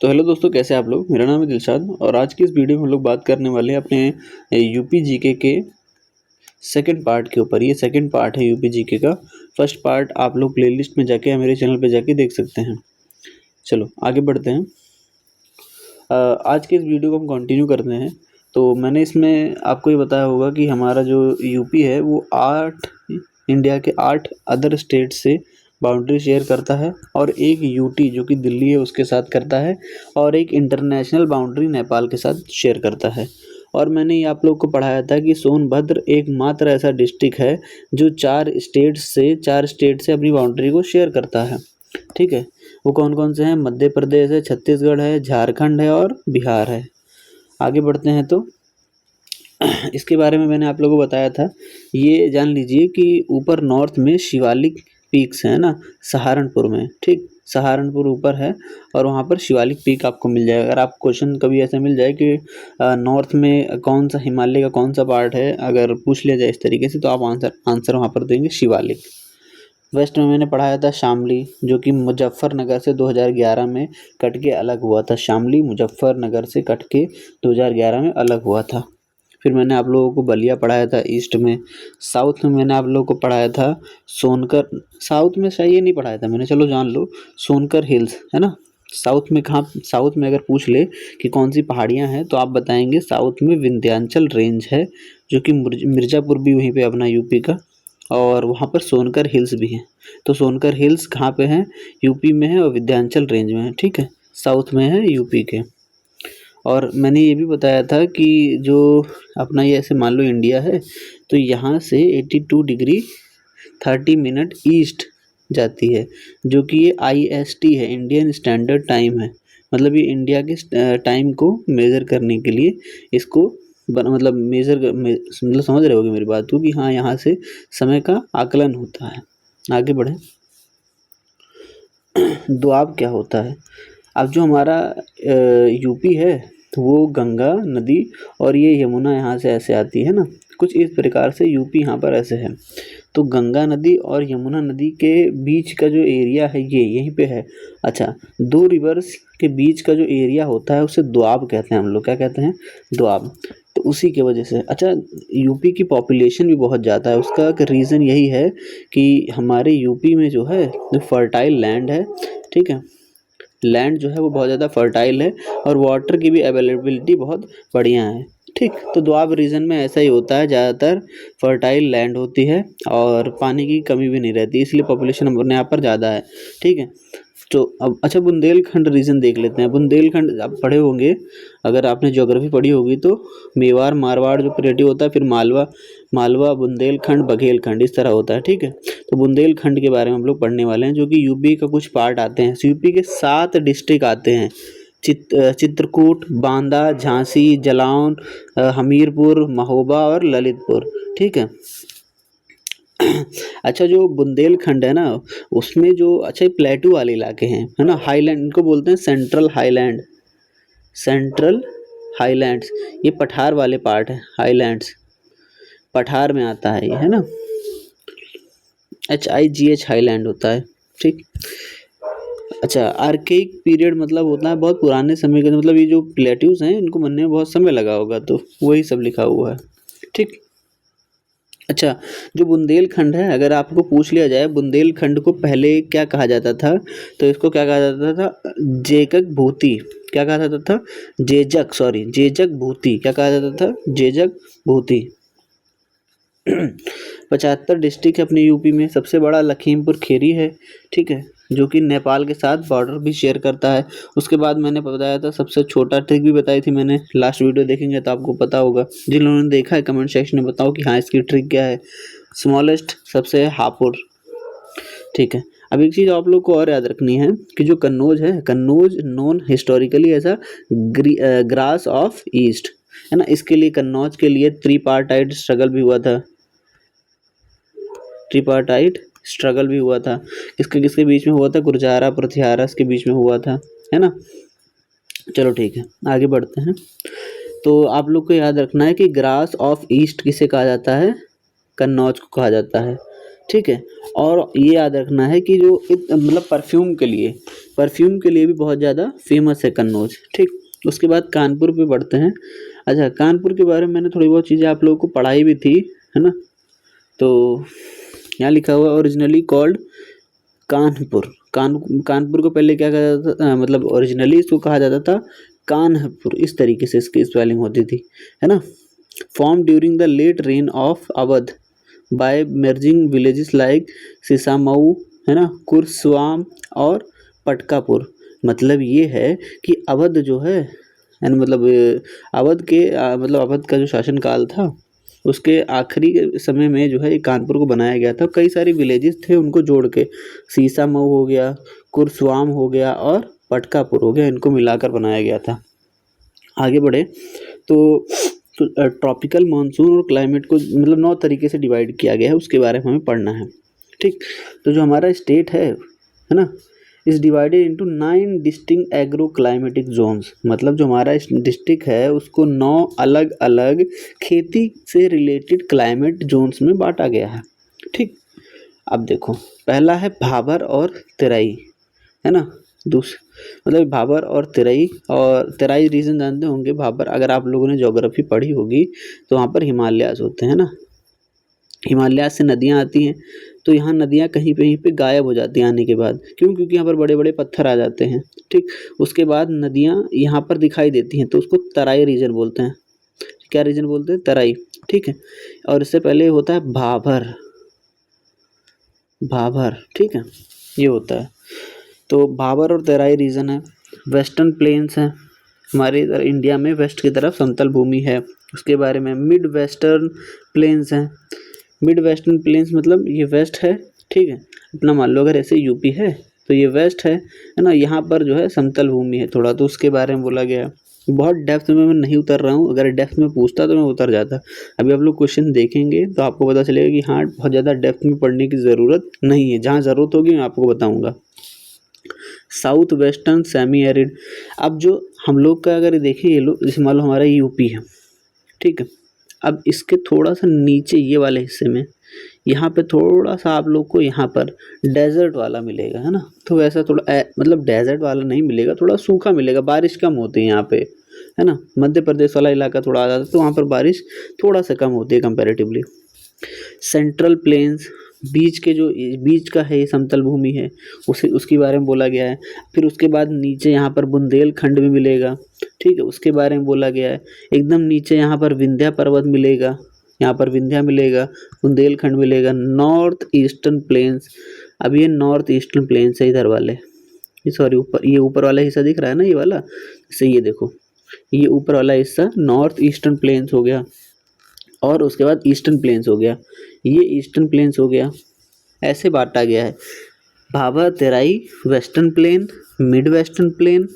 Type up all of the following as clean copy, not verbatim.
तो हेलो दोस्तों, कैसे हैं आप लोग। मेरा नाम है दिलशाद और आज की इस वीडियो में हम लोग बात करने वाले हैं अपने यूपी जीके के सेकंड पार्ट के ऊपर। ये सेकंड पार्ट है यूपी जीके का। फर्स्ट पार्ट आप लोग प्लेलिस्ट में जाके मेरे चैनल पे जाके देख सकते हैं। चलो आगे बढ़ते हैं। आज के इस वीडियो को हम कंटिन्यू करते हैं। तो मैंने इसमें आपको ये बताया होगा कि हमारा जो यूपी है वो इंडिया के 8 अदर स्टेट से बाउंड्री शेयर करता है और एक यूटी जो कि दिल्ली है उसके साथ करता है और एक इंटरनेशनल बाउंड्री नेपाल के साथ शेयर करता है। और मैंने ये आप लोग को पढ़ाया था कि सोनभद्र एकमात्र ऐसा डिस्ट्रिक्ट है जो 4 स्टेट से अपनी बाउंड्री को शेयर करता है। ठीक है, वो कौन कौन से हैं? मध्य प्रदेश है, छत्तीसगढ़ है, झारखंड है और बिहार है। आगे बढ़ते हैं तो इसके बारे में मैंने आप लोगों को बताया था। ये जान लीजिए कि ऊपर नॉर्थ में शिवालिक पीक्स है ना, सहारनपुर में। ठीक, सहारनपुर ऊपर है और वहाँ पर शिवालिक पीक आपको मिल जाएगा। अगर आप क्वेश्चन कभी ऐसा मिल जाए कि नॉर्थ में कौन सा हिमालय का कौन सा पार्ट है, अगर पूछ लिया जाए इस तरीके से, तो आप आंसर वहाँ पर देंगे शिवालिक। वेस्ट में मैंने पढ़ाया था शामली, जो कि मुजफ्फरनगर से 2011 में कट के अलग हुआ था। शामली मुजफ्फरनगर से कट के 2011 में अलग हुआ था। फिर मैंने आप लोगों को बलिया पढ़ाया था ईस्ट में। साउथ में मैंने आप लोगों को पढ़ाया था सोनकर। साउथ में शायद ये नहीं पढ़ाया था मैंने, चलो जान लो। सोनकर हिल्स है ना। साउथ में कहाँ? साउथ में अगर पूछ ले कि कौन सी पहाड़ियाँ हैं तो आप बताएंगे साउथ में विंध्याचल रेंज है, जो कि मिर्ज़ापुर भी वहीं पे अपना यूपी का, और वहाँ पर सोनकर हिल्स भी हैं। तो सोनकर हिल्स कहाँ पे हैं? यूपी में है और विंध्याचल रेंज में है। ठीक है, साउथ में है यूपी के। और मैंने ये भी बताया था कि जो अपना ये ऐसे मान लो इंडिया है, तो यहाँ से 82 डिग्री 30 मिनट ईस्ट जाती है, जो कि ये IST है, इंडियन स्टैंडर्ड टाइम है। मतलब ये इंडिया के टाइम को मेज़र करने के लिए इसको मतलब मतलब समझ रहे होगे मेरी बात को कि हाँ, यहाँ से समय का आकलन होता है। आगे बढ़े। दोआब क्या होता है? अब जो हमारा यूपी है तो वो गंगा नदी और ये यमुना यहाँ से ऐसे आती है ना, कुछ इस प्रकार से यूपी यहाँ पर ऐसे है। तो गंगा नदी और यमुना नदी के बीच का जो एरिया है ये यहीं पे है। अच्छा, 2 रिवर्स के बीच का जो एरिया होता है उसे दोआब कहते हैं हम लोग। क्या कहते हैं? दोआब। तो उसी के वजह से अच्छा, यूपी की पॉपुलेशन भी बहुत ज़्यादा है। उसका एक रीज़न यही है कि हमारे यूपी में जो है जो फर्टाइल लैंड है, ठीक है, लैंड जो है वो बहुत ज़्यादा फर्टाइल है और वाटर की भी अवेलेबिलिटी बहुत बढ़िया है। ठीक, तो दोआब रीजन में ऐसा ही होता है, ज़्यादातर फर्टाइल लैंड होती है और पानी की कमी भी नहीं रहती, इसलिए पॉपुलेशन अपने यहाँ पर ज़्यादा है। ठीक है, तो अब अच्छा बुंदेलखंड रीजन देख लेते हैं। बुंदेलखंड आप पढ़े होंगे, अगर आपने ज्योग्राफी पढ़ी होगी तो मेवाड़ मारवाड़ जो प्लेटिव होता है, फिर मालवा बुंदेलखंड बघेलखंड इस तरह होता है। ठीक है, तो बुंदेलखंड के बारे में हम लोग पढ़ने वाले हैं, जो कि यूपी का कुछ पार्ट आते हैं। यूपी के 7 डिस्ट्रिक्ट आते हैं, चित्रकूट, बांदा, झांसी, जलौन, हमीरपुर, महोबा और ललितपुर। ठीक है। अच्छा, जो बुंदेलखंड है ना, उसमें जो अच्छा प्लेटू वाले इलाके हैं है ना, हाईलैंड इनको बोलते हैं, सेंट्रल हाईलैंड्स। ये पठार वाले पार्ट है, हाईलैंड्स पठार में आता है ये, है ना। HIGH हाईलैंड होता है। ठीक। अच्छा, आर्केइक पीरियड मतलब होता है बहुत पुराने समय का, मतलब ये जो प्लेट्यूज हैं इनको बनने में बहुत समय लगा होगा, तो वही सब लिखा हुआ है। ठीक। अच्छा, जो बुंदेलखंड है, अगर आपको पूछ लिया जाए बुंदेलखंड को पहले क्या कहा जाता था, तो इसको क्या कहा जाता था? जेकक भूति। क्या कहा जाता था? जेजक भूति। क्या कहा जाता था? जेजक भूति। 75 डिस्ट्रिक्ट है अपने यूपी में। सबसे बड़ा लखीमपुर खीरी है। ठीक है, जो कि नेपाल के साथ बॉर्डर भी शेयर करता है। उसके बाद मैंने बताया था सबसे छोटा ट्रिक भी बताई थी मैंने, लास्ट वीडियो देखेंगे तो आपको पता होगा। जिन लोगों ने देखा है कमेंट सेक्शन में बताओ कि हाँ इसकी ट्रिक क्या है। स्मॉलेस्ट सबसे है हापुड़। ठीक है, अब एक चीज़ आप लोग को और याद रखनी है कि जो कन्नौज है, Kannauj known historically as a Grasse of east, है ना। इसके लिए कन्नौज के लिए ट्रीपार्टाइट स्ट्रगल भी हुआ था। किसके किसके बीच में हुआ था? गुर्जारा प्रत्याहार के बीच में हुआ था, है ना। चलो ठीक है, आगे बढ़ते हैं। तो आप लोग को याद रखना है कि ग्रास ऑफ ईस्ट किसे कहा जाता है? कन्नौज को कहा जाता है। ठीक है। और ये याद रखना है कि जो मतलब परफ्यूम के लिए भी बहुत ज़्यादा फेमस है कन्नौज, ठीक। उसके बाद कानपुर पे बढ़ते हैं। अच्छा, कानपुर के बारे में मैंने थोड़ी बहुत चीज़ें आप लोगों को पढ़ाई भी थी, है ना। तो यहाँ लिखा हुआ ओरिजिनली कॉल्ड कानपुर। कानपुर को पहले क्या कहा जाता था, मतलब ओरिजिनली इसको कहा जाता था कान्हपुर, इस तरीके से इसकी स्पेलिंग होती थी, है ना। Form during the late reign of Awadh by merging villages like Sisamau, है ना, कुरस्वाम और पटकापुर। मतलब ये है कि अवध जो है, यानी मतलब अवध के मतलब अवध का जो शासन काल था उसके आखिरी समय में जो है ये कानपुर को बनाया गया था। कई सारे विलेजेस थे उनको जोड़ के, सीसामऊ हो गया, कुरस्वाम हो गया और पटकापुर हो गया, इनको मिलाकर बनाया गया था। आगे बढ़े तो ट्रॉपिकल मानसून और क्लाइमेट को मतलब 9 तरीके से डिवाइड किया गया है, उसके बारे में हमें पढ़ना है, ठीक। तो जो हमारा स्टेट है ना, is divided into 9 distinct agro climatic Jones. मतलब जो हमारा डिस्ट्रिक्ट है उसको 9 अलग अलग खेती से रिलेटेड क्लाइमेट जोन्स में बांटा गया है, ठीक। अब देखो, पहला है भाबर और तेराई, है ना। मतलब भाबर और तेराई रीजन जानते होंगे। भाबर, अगर आप लोगों ने ज्योग्राफी पढ़ी होगी तो वहाँ पर हिमालयाज होते हैं ना, हिमालय से नदियाँ आती हैं, तो यहाँ नदियाँ कहीं पे गायब हो जाती हैं आने के बाद, क्यों? क्योंकि यहाँ पर बड़े बड़े पत्थर आ जाते हैं, ठीक। उसके बाद नदियाँ यहाँ पर दिखाई देती हैं, तो उसको तराई रीजन बोलते हैं। क्या रीजन बोलते हैं? तराई, ठीक है। और इससे पहले होता है भाबर, ठीक है, ये होता है। तो भाबर और तराई रीजन है। वेस्टर्न प्लेन्स है, हमारे इधर इंडिया में वेस्ट की तरफ समतल भूमि है, उसके बारे में। मिड वेस्टर्न प्लेन्स हैं। मिड वेस्टर्न प्लेन्स मतलब ये वेस्ट है, ठीक है। अपना मान लो अगर ऐसे यूपी है तो ये वेस्ट है ना। यहाँ पर जो है समतल भूमि है थोड़ा, तो उसके बारे में बोला गया है। बहुत डेप्थ में मैं नहीं उतर रहा हूँ, अगर डेप्थ में पूछता तो मैं उतर जाता। अभी आप लोग क्वेश्चन देखेंगे तो आपको पता चलेगा कि हाँ, बहुत ज़्यादा डेप्थ में पढ़ने की ज़रूरत नहीं है, जहाँ ज़रूरत होगी मैं आपको बताऊँगा। South western semi arid. अब जो हम लोग का अगर देखें, ये लोग जैसे मान लो हमारा यूपी है, ठीक है। अब इसके थोड़ा सा नीचे ये वाले हिस्से में यहाँ पे थोड़ा सा आप लोग को यहाँ पर डेजर्ट वाला मिलेगा, है ना। तो वैसा थोड़ा मतलब डेजर्ट वाला नहीं मिलेगा, थोड़ा सूखा मिलेगा, बारिश कम होती है यहाँ पे, है ना। मध्य प्रदेश वाला इलाका थोड़ा आ जाता है तो वहाँ पर बारिश थोड़ा सा कम होती है कंपैरेटिवली। सेंट्रल प्लेन्स, बीच का है, ये समतल भूमि है, उसके बारे में बोला गया है। फिर उसके बाद नीचे यहाँ पर बुंदेलखंड भी मिलेगा, ठीक है, उसके बारे में बोला गया है। एकदम नीचे यहाँ पर विंध्या पर्वत मिलेगा, यहाँ पर विंध्या मिलेगा, बुंदेलखंड मिलेगा। नॉर्थ ईस्टर्न प्लेन्स, अब ये नॉर्थ ईस्टर्न प्लेन्स है इधर वाले, सॉरी ऊपर, ये ऊपर वाला हिस्सा दिख रहा है ना ये वाला, इसे ये देखो, ये ऊपर वाला हिस्सा नॉर्थ ईस्टर्न प्लेन्स हो गया। और उसके बाद ईस्टर्न प्लेन्स हो गया, ये ईस्टर्न प्लेन्स हो गया। ऐसे बांटा गया है। Bhabar, Terai, western plain, mid western plain,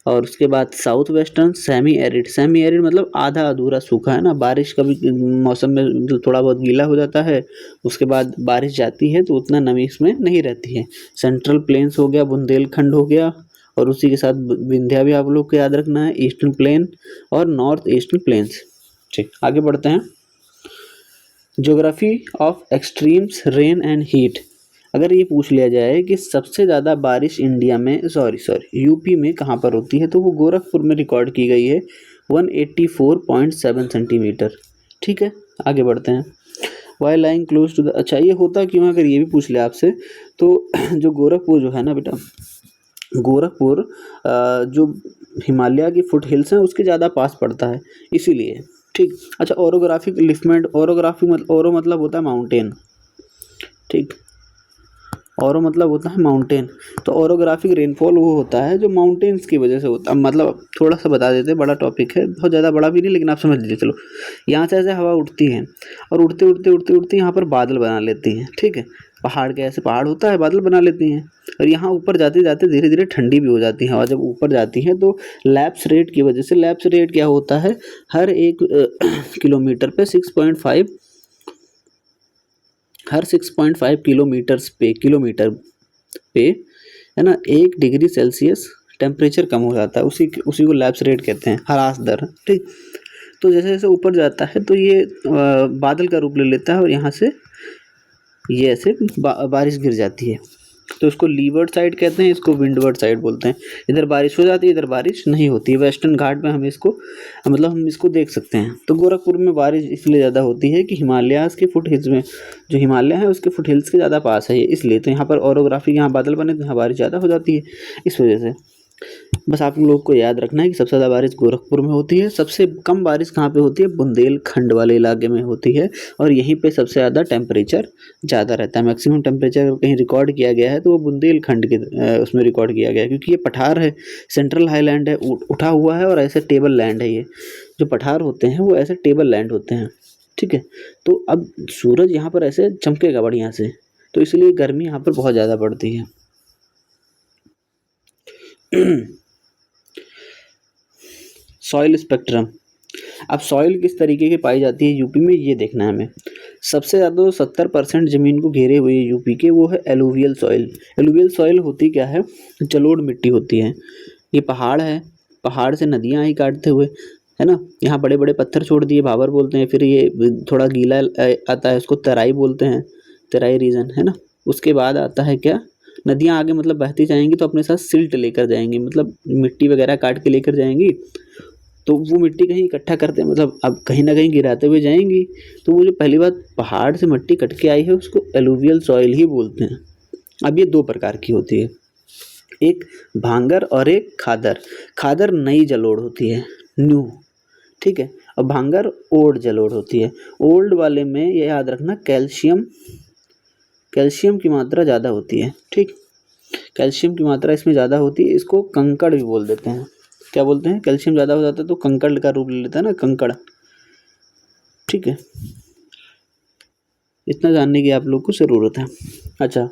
और उसके बाद south western, semi arid. Semi arid मतलब आधा अधूरा सूखा, है ना। बारिश कभी मौसम में मतलब थोड़ा बहुत गीला हो जाता है, उसके बाद बारिश जाती है तो उतना नमी इसमें नहीं रहती है। सेंट्रल प्लेन्स हो गया, बुंदेलखंड हो गया, और उसी के साथ विंध्या भी आप लोग को याद रखना है, ईस्टर्न प्लेन और नॉर्थ ईस्टर्न प्लेन्स। ठीक, आगे बढ़ते हैं। Geography of extremes rain and heat. अगर ये पूछ लिया जाए कि सबसे ज़्यादा बारिश इंडिया में यूपी में कहाँ पर होती है, तो वो गोरखपुर में रिकॉर्ड की गई है, 184.7 सेंटीमीटर। ठीक है, आगे बढ़ते हैं। Y lying close to the, अच्छा ये होता क्यों है, अगर ये भी पूछ लिया आपसे तो जो गोरखपुर जो है ना बेटा, गोरखपुर जो हिमालय की फुट हिल्स हैं उसके ज़्यादा पास पड़ता है, इसीलिए। ठीक, अच्छा ओरोग्राफिक लिफ्टमेंट, ओरो मतलब होता है माउंटेन, ठीक, ओरो मतलब होता है माउंटेन। तो ओरोग्राफिक रेनफॉल वो होता है जो माउंटेन्स की वजह से होता है। मतलब थोड़ा सा बता देते हैं, बड़ा टॉपिक है, बहुत ज़्यादा बड़ा भी नहीं, लेकिन आप समझ लीजिए। चलो, यहाँ से ऐसे हवा उठती है और उड़ते उड़ते उड़ते उड़ते यहाँ पर बादल बना लेती हैं, ठीक है। पहाड़ के ऐसे पहाड़ होता है, बादल बना लेती हैं, और यहाँ ऊपर जाते जाते धीरे धीरे ठंडी भी हो जाती है हवा। जब ऊपर जाती है तो लैप्स रेट की वजह से, लैप्स रेट क्या होता है, हर एक किलोमीटर पे 6.5, हर 6.5 किलोमीटर पे, है ना, 1 डिग्री सेल्सियस टेम्परेचर कम हो जाता है, उसी को लैप्स रेट कहते हैं, ह्रास दर। ठीक, तो जैसे जैसे ऊपर जाता है तो ये बादल का रूप ले लेता है और यहाँ से ये ऐसे बारिश गिर जाती है, तो इसको लीवर्ड साइड कहते हैं, इसको विंडवर्ड साइड बोलते हैं। इधर बारिश हो जाती है, इधर बारिश नहीं होती है। वेस्टर्न घाट में हम इसको मतलब हम इसको देख सकते हैं। तो गोरखपुर में बारिश इसलिए ज़्यादा होती है कि हिमालयाज़ के फुट हिल्स में, जो हिमालय है उसके फुट हिल्स के ज़्यादा पास है ये, इसलिए। तो यहाँ पर ओरोग्राफी, यहाँ बादल बने तो यहाँ बारिश ज़्यादा हो जाती है इस वजह से। बस आप लोग को याद रखना है कि सबसे ज़्यादा बारिश गोरखपुर में होती है। सबसे कम बारिश कहाँ पे होती है? बुंदेलखंड वाले इलाके में होती है, और यहीं पे सबसे ज़्यादा टेम्परेचर ज़्यादा रहता है। मैक्सिमम टेम्परेचर अगर कहीं रिकॉर्ड किया गया है तो वो बुंदेलखंड के उसमें रिकॉर्ड किया गया है, क्योंकि ये पठार है, सेंट्रल हाईलैंड है, उठा हुआ है, और ऐसे टेबल लैंड है। ये जो पठार होते हैं वो ऐसे टेबल लैंड होते हैं, ठीक है। तो अब सूरज यहाँ पर ऐसे चमकेगा बढ़िया से, तो इसलिए गर्मी यहाँ पर बहुत ज़्यादा पड़ती है। Soil spectrum. अब सॉइल किस तरीके की पाई जाती है यूपी में, ये देखना है हमें। सबसे ज़्यादा 70% ज़मीन को घेरे हुए यूपी के वो है एलुवियल सॉइल। एलुवियल सॉइल होती क्या है? जलोढ़ मिट्टी होती है। ये पहाड़ है, पहाड़ से नदियाँ आई काटते हुए, है ना। यहाँ बड़े बड़े पत्थर छोड़ दिए, भाबर बोलते हैं। फिर ये थोड़ा गीला आता है, उसको तराई बोलते हैं, तराई रीजन, है ना। उसके बाद आता है क्या? नदियाँ आगे मतलब बहती जाएंगी तो अपने साथ सिल्ट लेकर जाएंगी, मतलब मिट्टी वगैरह काट के लेकर जाएंगी। तो वो मिट्टी कहीं इकट्ठा करते हैं, मतलब अब कहीं ना कहीं गिराते हुए जाएंगी। तो वो जो पहली बात पहाड़ से मिट्टी कट के आई है उसको एलुवियल सॉइल ही बोलते हैं। अब ये दो प्रकार की होती है, एक भांगर और एक खादर। खादर नई जलोढ़ होती है, न्यू, ठीक है। और भांगर ओल्ड जलोढ़ होती है। ओल्ड वाले में ये याद रखना कैल्शियम की मात्रा ज़्यादा होती है, ठीक। कैल्शियम की मात्रा इसमें ज़्यादा होती है। इसको कंकड़ भी बोल देते हैं। क्या बोलते हैं? कैल्शियम ज़्यादा हो जाता है तो कंकड़ का रूप ले लेता है ना, कंकड़, ठीक है। इतना जानने की आप लोग को ज़रूरत है। अच्छा,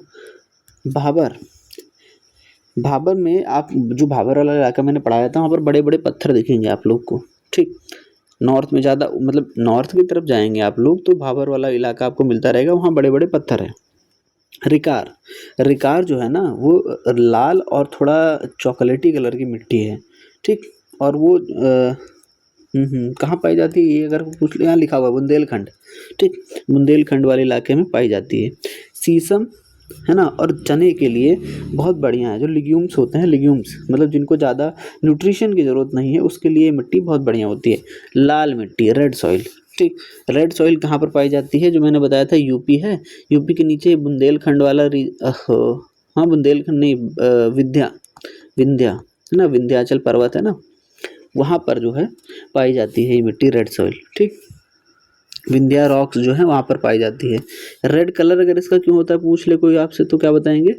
भाबर। भाबर में आप जो भाबर वाला इलाका मैंने पढ़ाया था वहाँ पर बड़े बड़े पत्थर दिखेंगे आप लोग को, ठीक। नॉर्थ में ज़्यादा, मतलब नॉर्थ की तरफ जाएंगे आप लोग तो भाबर वाला इलाका आपको मिलता रहेगा, वहाँ बड़े बड़े पत्थर हैं। रिकार। रिकार जो है ना वो लाल और थोड़ा चॉकलेटी कलर की मिट्टी है, ठीक। और वो कहाँ पाई जाती है ये अगर पूछ ले, यहाँ लिखा हुआ है बुंदेलखंड, ठीक। बुंदेलखंड वाले इलाके में पाई जाती है। शीशम, है ना, और चने के लिए बहुत बढ़िया है। जो लिग्यूम्स होते हैं, लिग्यूम्स मतलब जिनको ज़्यादा न्यूट्रिशन की ज़रूरत नहीं है, उसके लिए मिट्टी बहुत बढ़िया होती है। लाल मिट्टी, रेड सॉइल, ठीक। रेड सॉइल कहाँ पर पाई जाती है? जो मैंने बताया था यूपी है, यूपी के नीचे बुंदेलखंड वाला हाँ बुंदेलखंड नहीं, विंध्या है ना, विंध्याचल पर्वत है ना, वहाँ पर जो है पाई जाती है ये मिट्टी, रेड सॉइल, ठीक। विंध्या रॉक्स जो है वहाँ पर पाई जाती है। रेड कलर अगर इसका क्यों होता है पूछ ले कोई आपसे तो क्या बताएंगे?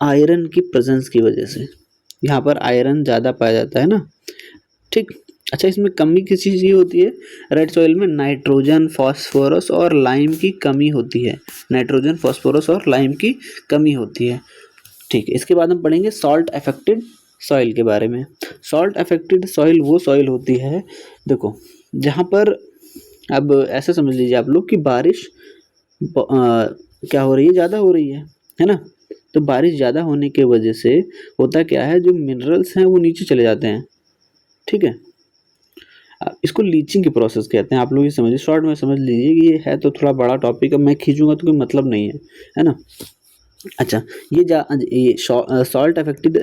आयरन की प्रेजेंस की वजह से। यहाँ पर आयरन ज़्यादा पाया जाता है ना, ठीक। अच्छा, इसमें कमी किस चीज़ की होती है? रेड सॉइल में नाइट्रोजन, फास्फोरस और लाइम की कमी होती है। नाइट्रोजन, फास्फोरस और लाइम की कमी होती है, ठीक है। इसके बाद हम पढ़ेंगे सॉल्ट अफेक्टेड सॉइल के बारे में। सॉल्ट अफेक्टेड सॉइल वो सॉइल होती है, देखो, जहाँ पर, अब ऐसे समझ लीजिए आप लोग कि बारिश क्या हो रही है? ज़्यादा हो रही है ना। तो बारिश ज़्यादा होने के वजह से होता क्या है, जो मिनरल्स हैं वो नीचे चले जाते हैं, ठीक है। इसको लीचिंग की प्रोसेस कहते हैं। आप लोग ये समझिए, शॉर्ट में समझ लीजिए कि ये है तो थोड़ा बड़ा टॉपिक, अब मैं खींचूंगा तो कोई मतलब नहीं है ना। अच्छा, ये सॉल्ट अफेक्टेड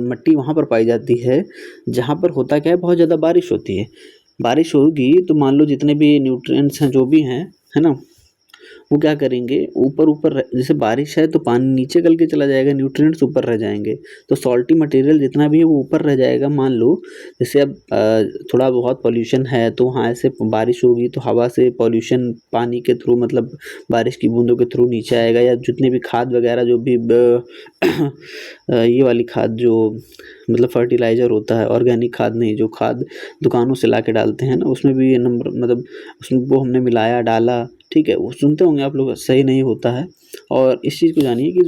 मिट्टी वहाँ पर पाई जाती है जहाँ पर होता क्या है, बहुत ज़्यादा बारिश होती है। बारिश होगी तो मान लो जितने भी न्यूट्रिएंट्स हैं जो भी हैं, है ना, वो क्या करेंगे, ऊपर ऊपर जैसे बारिश है तो पानी नीचे गल के चला जाएगा, न्यूट्रिएंट्स ऊपर रह जाएंगे, तो सॉल्टी मटेरियल जितना भी है वो ऊपर रह जाएगा। मान लो जैसे अब थोड़ा बहुत पॉल्यूशन है तो वहाँ ऐसे बारिश होगी तो हवा से पॉल्यूशन पानी के थ्रू, मतलब बारिश की बूंदों के थ्रू नीचे आएगा, या जितने भी खाद वगैरह जो भी ये वाली खाद जो मतलब फर्टिलाइज़र होता है, ऑर्गेनिक खाद नहीं, जो खाद दुकानों से ला के डालते हैं ना, उसमें भी ये नंबर, मतलब उसमें वो हमने मिलाया डाला, ठीक है, वो सुनते होंगे आप लोग, सही नहीं होता है। और इस चीज़ को जानिए कि ये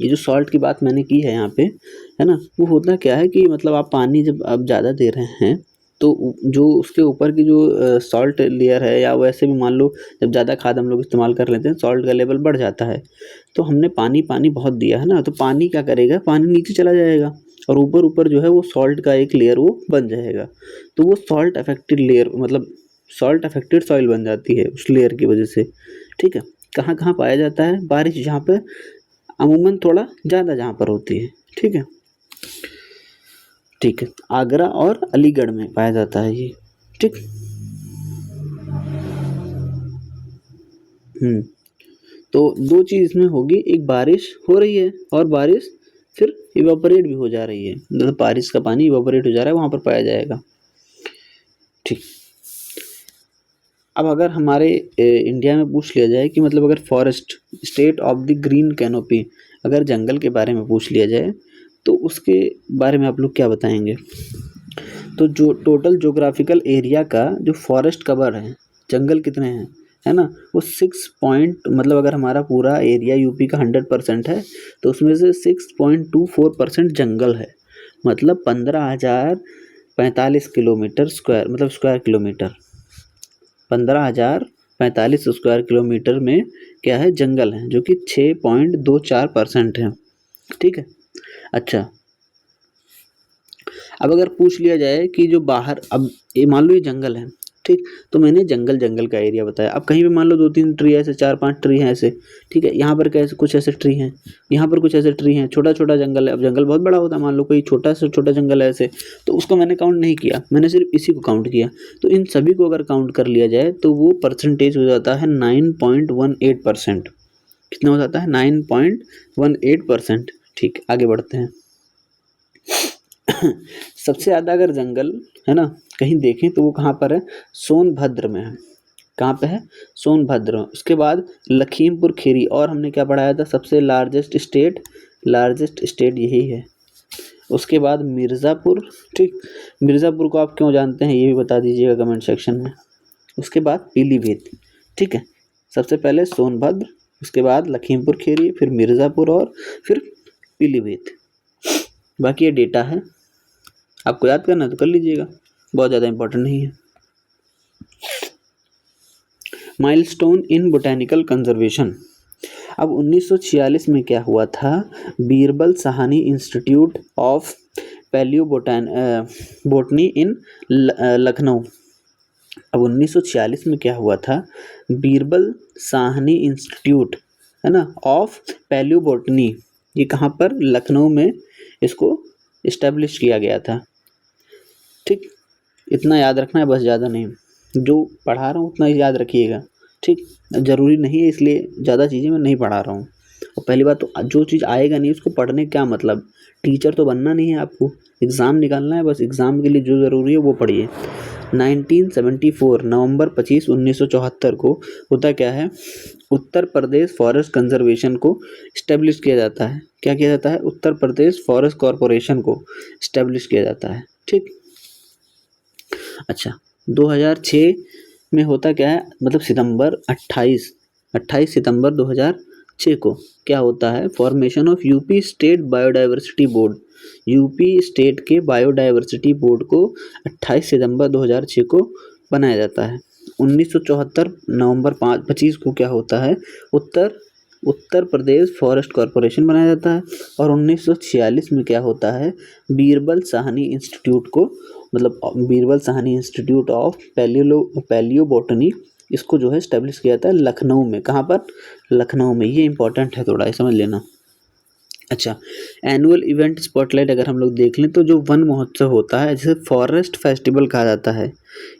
जो सॉल्ट की बात मैंने की है यहाँ पे, है ना, वो होता क्या है कि मतलब आप पानी जब आप ज़्यादा दे रहे हैं तो जो उसके ऊपर की जो सॉल्ट लेयर है, या वैसे भी मान लो जब ज़्यादा खाद हम लोग इस्तेमाल कर लेते हैं सॉल्ट का लेवल बढ़ जाता है। तो हमने पानी बहुत दिया है ना, तो पानी क्या करेगा, पानी नीचे चला जाएगा और ऊपर ऊपर जो है वो सॉल्ट का एक लेयर वो बन जाएगा। तो वो सॉल्ट अफेक्टेड लेयर, मतलब सॉल्ट अफेक्टेड सॉइल बन जाती है उस लेयर की वजह से, ठीक है। कहाँ कहाँ पाया जाता है? बारिश जहाँ पे अमूमन थोड़ा ज़्यादा जहाँ पर होती है, ठीक है। ठीक है, आगरा और अलीगढ़ में पाया जाता है ये, ठीक। तो दो चीज़ इसमें होगी, एक बारिश हो रही है और बारिश फिर इवापोरेट भी हो जा रही है, मतलब बारिश का पानी इवापोरेट हो जा रहा है, वहाँ पर पाया जाएगा, ठीक। अब अगर हमारे इंडिया में पूछ लिया जाए कि मतलब अगर forest, state of the green canopy, अगर जंगल के बारे में पूछ लिया जाए तो उसके बारे में आप लोग क्या बताएंगे? तो जो टोटल ज्योग्राफिकल एरिया का जो फॉरेस्ट कवर है, जंगल कितने हैं, है ना, वो 6 मतलब अगर हमारा पूरा एरिया यूपी का 100% है तो उसमें से 6.24% जंगल है, मतलब 15,045 किलोमीटर स्क्वायर, मतलब स्क्वायर किलोमीटर, 15,045 स्क्वायर किलोमीटर में क्या है? जंगल है, जो कि 6.24% है, ठीक है। अच्छा, अब अगर पूछ लिया जाए कि जो बाहर, अब ये मान लो ये जंगल है, ठीक, तो मैंने जंगल जंगल का एरिया बताया। अब कहीं पे मान लो 2-3 ट्री ऐसे, 4-5 ट्री हैं ऐसे, ठीक है, यहाँ पर कैसे कुछ ऐसे ट्री हैं, यहाँ पर कुछ ऐसे ट्री हैं, छोटा छोटा जंगल है। अब जंगल बहुत बड़ा होता है, मान लो कोई छोटा से छोटा जंगल है ऐसे, तो उसको मैंने काउंट नहीं किया, मैंने सिर्फ इसी को काउंट किया। तो इन सभी को अगर काउंट कर लिया जाए तो वो परसेंटेज हो जाता है 9.18%। कितना हो जाता है? 9.18%, ठीक। आगे बढ़ते हैं। सबसे ज़्यादा अगर जंगल, है ना, कहीं देखें तो वो कहाँ पर है? सोनभद्र में है। कहाँ पे है? सोनभद्र में। उसके बाद लखीमपुर खीरी, और हमने क्या पढ़ाया था? सबसे लार्जेस्ट स्टेट यही है। उसके बाद मिर्ज़ापुर, ठीक, मिर्ज़ापुर को आप क्यों जानते हैं ये भी बता दीजिएगा कमेंट सेक्शन में। उसके बाद पीलीभीत, ठीक है। सबसे पहले सोनभद्र, उसके बाद लखीमपुर खीरी, फिर मिर्ज़ापुर और फिर पीलीभीत। बाकी ये डेटा है, आपको याद करना है तो कर लीजिएगा, बहुत ज़्यादा इंपॉर्टेंट नहीं है। Milestone in botanical conservation. अब 1946 में क्या हुआ था? Birbal Sahni institute of palaeobotany in Lucknow. अब 1946 में क्या हुआ था? बीरबल साहनी इंस्टीट्यूट, है ना, ऑफ पैलियो बोटनी, ये कहाँ पर? लखनऊ में इसको इस्टेब्लिश किया गया था, ठीक। इतना याद रखना है बस, ज़्यादा नहीं, जो पढ़ा रहा हूँ उतना ही याद रखिएगा, ठीक। ज़रूरी नहीं है, इसलिए ज़्यादा चीज़ें मैं नहीं पढ़ा रहा हूँ। और पहली बात तो जो चीज़ आएगा नहीं उसको पढ़ने क्या मतलब? टीचर तो बनना नहीं है आपको, एग्ज़ाम निकालना है बस। एग्ज़ाम के लिए जो ज़रूरी है वो पढ़िए। 1974 नवंबर 25 1974 को होता क्या है? उत्तर प्रदेश फॉरेस्ट कंजर्वेशन को इस्टेब्लिश किया जाता है। क्या किया जाता है? उत्तर प्रदेश फॉरेस्ट कॉरपोरेशन को इस्टेब्लिश किया जाता है, ठीक। अच्छा, 2006 में होता क्या है? मतलब सितंबर 28 सितंबर 2006 को क्या होता है? Formation of UP state biodiversity board. UP state के बायोडाइवर्सिटी बोर्ड को 28 सितंबर 2006 को बनाया जाता है। 1974 नवंबर 25 को क्या होता है? उत्तर प्रदेश फॉरेस्ट कॉरपोरेशन बनाया जाता है। और 1946 में क्या होता है? बीरबल साहनी इंस्टीट्यूट को, मतलब Birbal Sahni institute of palaeobotany, इसको जो है इस्टेब्लिश किया जाता है लखनऊ में। कहाँ पर? लखनऊ में। ये इंपॉर्टेंट है थोड़ा, समझ लेना। अच्छा, एनुअल इवेंट स्पॉटलाइट अगर हम लोग देख लें तो जो वन महोत्सव होता है, जिसे फॉरेस्ट फेस्टिवल कहा जाता है,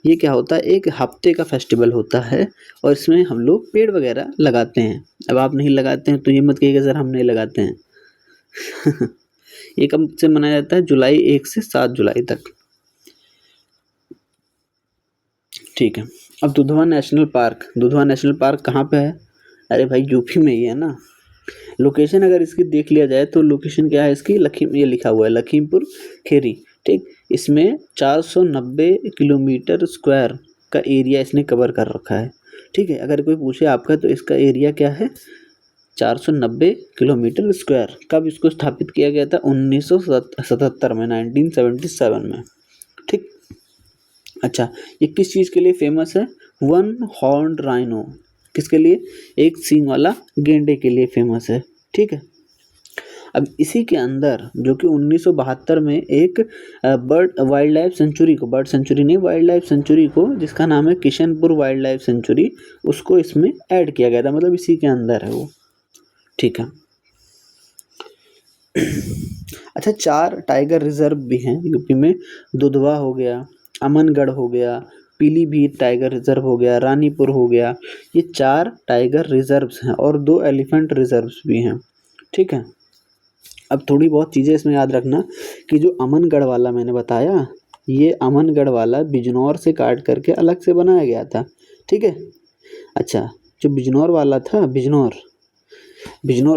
ये क्या होता है? एक हफ्ते का फेस्टिवल होता है और इसमें हम लोग पेड़ वगैरह लगाते हैं। अब आप नहीं लगाते हैं तो ये मत कहिएगा सर हम नहीं लगाते हैं। ये कब से मनाया जाता है? जुलाई 1 से 7 जुलाई तक, ठीक है। अब दुधवा नेशनल पार्क कहाँ पे है? अरे भाई यूपी में ही है ना। लोकेशन अगर इसकी देख लिया जाए तो लोकेशन क्या है इसकी? ये लिखा हुआ है लखीमपुर खीरी, ठीक। इसमें 490 किलोमीटर स्क्वायर का एरिया इसने कवर कर रखा है, ठीक है। अगर कोई पूछे आपका तो इसका एरिया क्या है? 490 किलोमीटर स्क्वायर। कब इसको स्थापित किया गया था? 1977 में, 1977 में, ठीक। अच्छा, ये किस चीज़ के लिए फेमस है? वन हॉर्न राइनो, किसके लिए? एक सींग वाला गेंडे के लिए फेमस है, ठीक है। अब इसी के अंदर जो कि 1972 में एक बर्ड वाइल्ड लाइफ सेंचुरी को, बर्ड सेंचुरी नहीं वाइल्ड लाइफ सेंचुरी को, जिसका नाम है किशनपुर वाइल्ड लाइफ सेंचुरी, उसको इसमें ऐड किया गया था, मतलब इसी के अंदर है वो। ठीक है। अच्छा, 4 टाइगर रिजर्व भी हैं यूपी में। दुधवा हो गया, अमनगढ़ हो गया, पीलीभीत टाइगर रिजर्व हो गया, रानीपुर हो गया। ये 4 टाइगर रिजर्व्स हैं और 2 एलिफेंट रिजर्व्स भी हैं। ठीक है। अब थोड़ी बहुत चीज़ें इसमें याद रखना कि जो अमनगढ़ वाला मैंने बताया, ये अमनगढ़ वाला बिजनौर से काट करके अलग से बनाया गया था। ठीक है। अच्छा, जो बिजनौर वाला था, Bijnor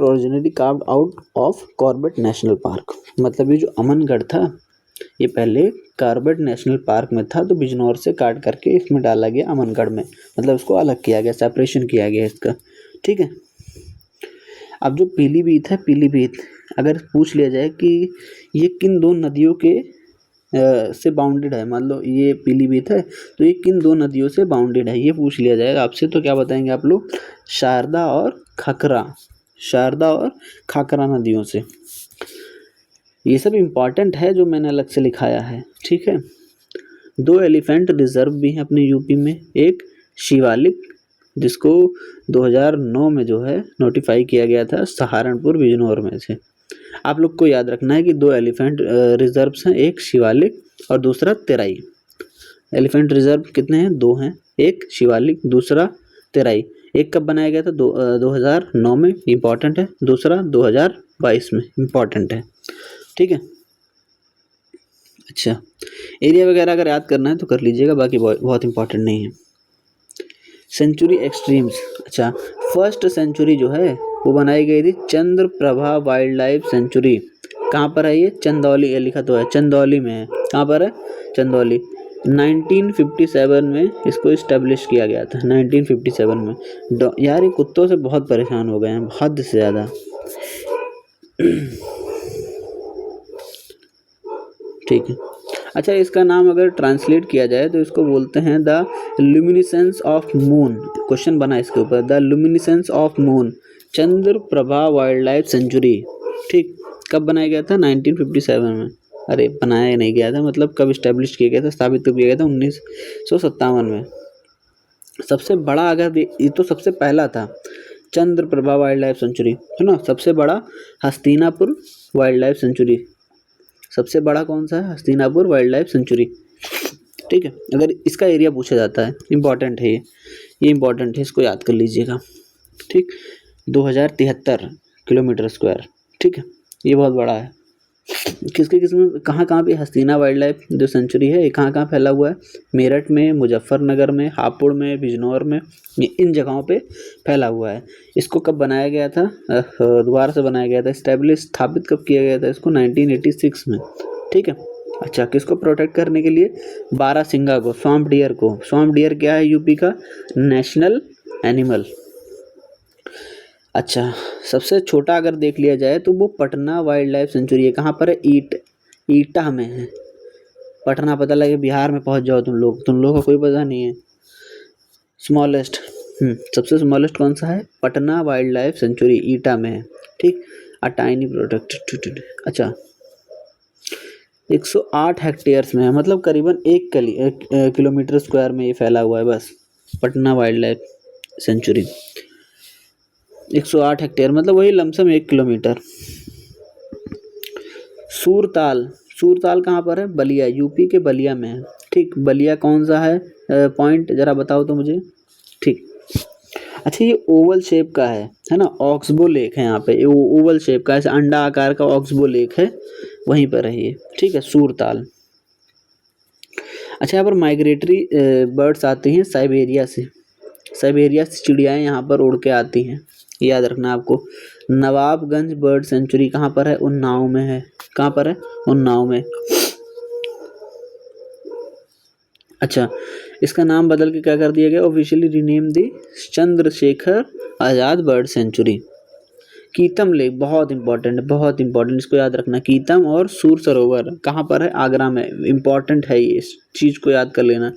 originally carved out of Corbett national park, मतलब ये जो अमनगढ़ था ये पहले कॉर्बेट नेशनल पार्क में था, तो बिजनौर से काट करके इसमें डाला गया अमनगढ़ में, मतलब इसको अलग किया गया, सेपरेशन किया गया इसका। ठीक है। अब जो पीलीभीत है, पीलीभीत अगर पूछ लिया जाए कि ये किन 2 नदियों के से बाउंडेड है, मान लो ये पीलीभीत है तो ये किन 2 नदियों से बाउंडेड है, ये पूछ लिया जाएगा आपसे, तो क्या बताएंगे आप लोग? शारदा और खकरा, शारदा और खाकरा नदियों से। ये सब इम्पॉर्टेंट है जो मैंने अलग से लिखाया है। ठीक है। 2 एलिफेंट रिजर्व भी हैं अपने यूपी में, एक शिवालिक जिसको 2009 में जो है नोटिफाई किया गया था सहारनपुर बिजनौर में से। आप लोग को याद रखना है कि 2 एलिफेंट रिजर्व्स हैं, एक शिवालिक और दूसरा तेराई। एलिफेंट रिजर्व कितने हैं? 2 हैं, एक शिवालिक, दूसरा तेराई। एक कब बनाया गया था? 2009 में, इम्पॉर्टेंट है। दूसरा 2022 में, इम्पॉर्टेंट है। ठीक है। अच्छा, एरिया वगैरह अगर याद करना है तो कर लीजिएगा, बाकी बहुत इंपॉर्टेंट नहीं है। Century extremes. अच्छा, फर्स्ट सेंचुरी जो है वो बनाई गई थी चंद्रप्रभा वाइल्ड लाइफ सेंचुरी। कहाँ पर है ये? चंदौली, लिखा तो है चंदौली में है। कहाँ पर है? चंदौली। 1957 में इसको इस्टेब्लिश किया गया था, 1957 में। यार ये कुत्तों से बहुत परेशान हो गए हैं, हद से ज़्यादा। ठीक है। अच्छा, इसका नाम अगर ट्रांसलेट किया जाए तो इसको बोलते हैं the luminescence of moon. Question बना इसके ऊपर, the luminescence of moon Chandraprabha wild life sanctuary. ठीक, कब बनाया गया था? 1957 में। अरे बनाया नहीं गया था, मतलब कब इस्टेब्लिश किया गया था, स्थापित तो किया गया था 1957 में। सबसे बड़ा, अगर ये तो सबसे पहला था चंद्रप्रभा वाइल्ड लाइफ सेंचुरी, है ना। सबसे बड़ा हस्तिनापुर वाइल्ड लाइफ सेंचुरी। सबसे बड़ा कौन सा है? Hastinapur wild life sanctuary. ठीक है। अगर इसका एरिया पूछा जाता है, इम्पॉर्टेंट है ये इम्पॉर्टेंट है, इसको याद कर लीजिएगा। ठीक, 2073 किलोमीटर स्क्वायर। ठीक है, ये बहुत बड़ा है। किसमें कहाँ कहाँ पे हस्तिना वाइल्ड लाइफ जो सेंचुरी है, ये कहाँ कहाँ फैला हुआ है? मेरठ में, मुजफ्फरनगर में, हापुड़ में, बिजनौर में, ये इन जगहों पे फैला हुआ है। इसको कब बनाया गया था? दोबारा से बनाया गया था, स्थापित कब किया गया था इसको? 1986 में। ठीक है। अच्छा, किसको प्रोटेक्ट करने के लिए? बारासिंगा को, स्वैम्प डियर को। स्वैम्प डियर क्या है? यूपी का नेशनल एनिमल। अच्छा, सबसे छोटा अगर देख लिया जाए तो वो पटना वाइल्ड लाइफ सेंचुरी है। कहाँ पर है? ईटा में है। पटना पता लगे बिहार में पहुंच जाओ तुम लोग का कोई पता नहीं है। स्मॉलेस्ट, सबसे स्मॉलेस्ट कौन सा है? पटना वाइल्ड लाइफ सेंचुरी, ईटा में है। ठीक, अ टाइनी प्रोटेक्टेड। अच्छा, 108 हेक्टेयर्स में है, मतलब करीबन 1 किलोमीटर स्क्वायर में ये फैला हुआ है बस, Patna wild life sanctuary. 108 hectare मतलब वही लमसम 1 किलोमीटर। सूरताल कहाँ पर है? बलिया, यूपी के बलिया में है। ठीक, बलिया कौन सा है पॉइंट, जरा बताओ तो मुझे। ठीक, अच्छा, ये ओवल शेप का है ना, ऑक्सबो लेक है यहाँ पे, ये ओवल शेप का, ऐसे अंडा आकार का ऑक्सबो लेक है, वहीं पर है ये। ठीक है, सूरताल। अच्छा, यहाँ पर माइग्रेटरी बर्ड्स आती हैं साइबेरिया से चिड़ियाएँ यहाँ पर उड़ के आती हैं, याद रखना आपको। नवाबगंज बर्ड सेंचुरी कहाँ पर है? उन्नाव में है। कहाँ पर है? उन्नाव में। अच्छा, इसका नाम बदल के क्या कर दिया गया? ऑफिशियली रीनेम दी Chandrashekhar Azad bird sanctuary. कीतम lake बहुत इंपॉर्टेंट, इसको याद रखना। कीतम और सूर सरोवर कहाँ पर है? आगरा में। इंपॉर्टेंट है ये, इस चीज़ को याद कर लेना।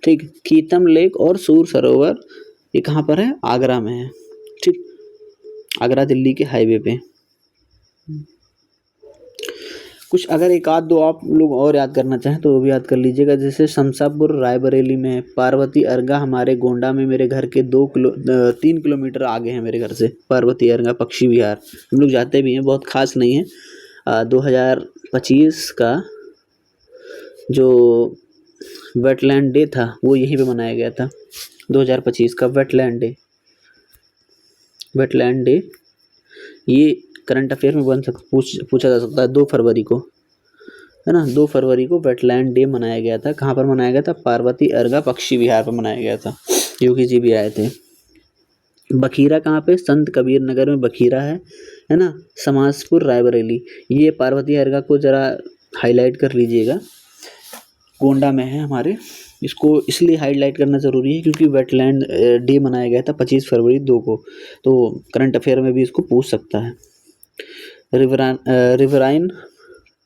ठीक, कीतम लेक और सूर सरोवर ये कहाँ पर है? आगरा में है। ठीक, आगरा दिल्ली के हाईवे पे। कुछ अगर एक आध दो आप लोग और याद करना चाहें तो वो भी याद कर लीजिएगा, जैसे शमशापुर रायबरेली में, पार्वती अर्गा हमारे गोंडा में, मेरे घर के 3 किलोमीटर आगे है मेरे घर से पार्वती अर्गा पक्षी विहार, हम लोग जाते भी हैं, बहुत खास नहीं है। 2025 का जो वेटलैंड डे था वो यहीं पे मनाया गया था। 2025 का वेटलैंड डे ये करंट अफेयर में पूछा जा सकता है। 2 फरवरी को, है ना, 2 फरवरी को वेटलैंड डे मनाया गया था। कहाँ पर मनाया गया था? पार्वती अर्गा पक्षी विहार पर मनाया गया था। योगी जी भी आए थे। बखीरा कहाँ पे? संत कबीर नगर में बखीरा है ना। समासपुर रायबरेली, ये पार्वती अर्गा को जरा हाईलाइट कर लीजिएगा, गोंडा में है हमारे। इसको इसलिए हाईलाइट करना ज़रूरी है क्योंकि वेटलैंड डे मनाया गया था 25 फरवरी 2 को, तो करंट अफेयर में भी इसको पूछ सकता है। Riverine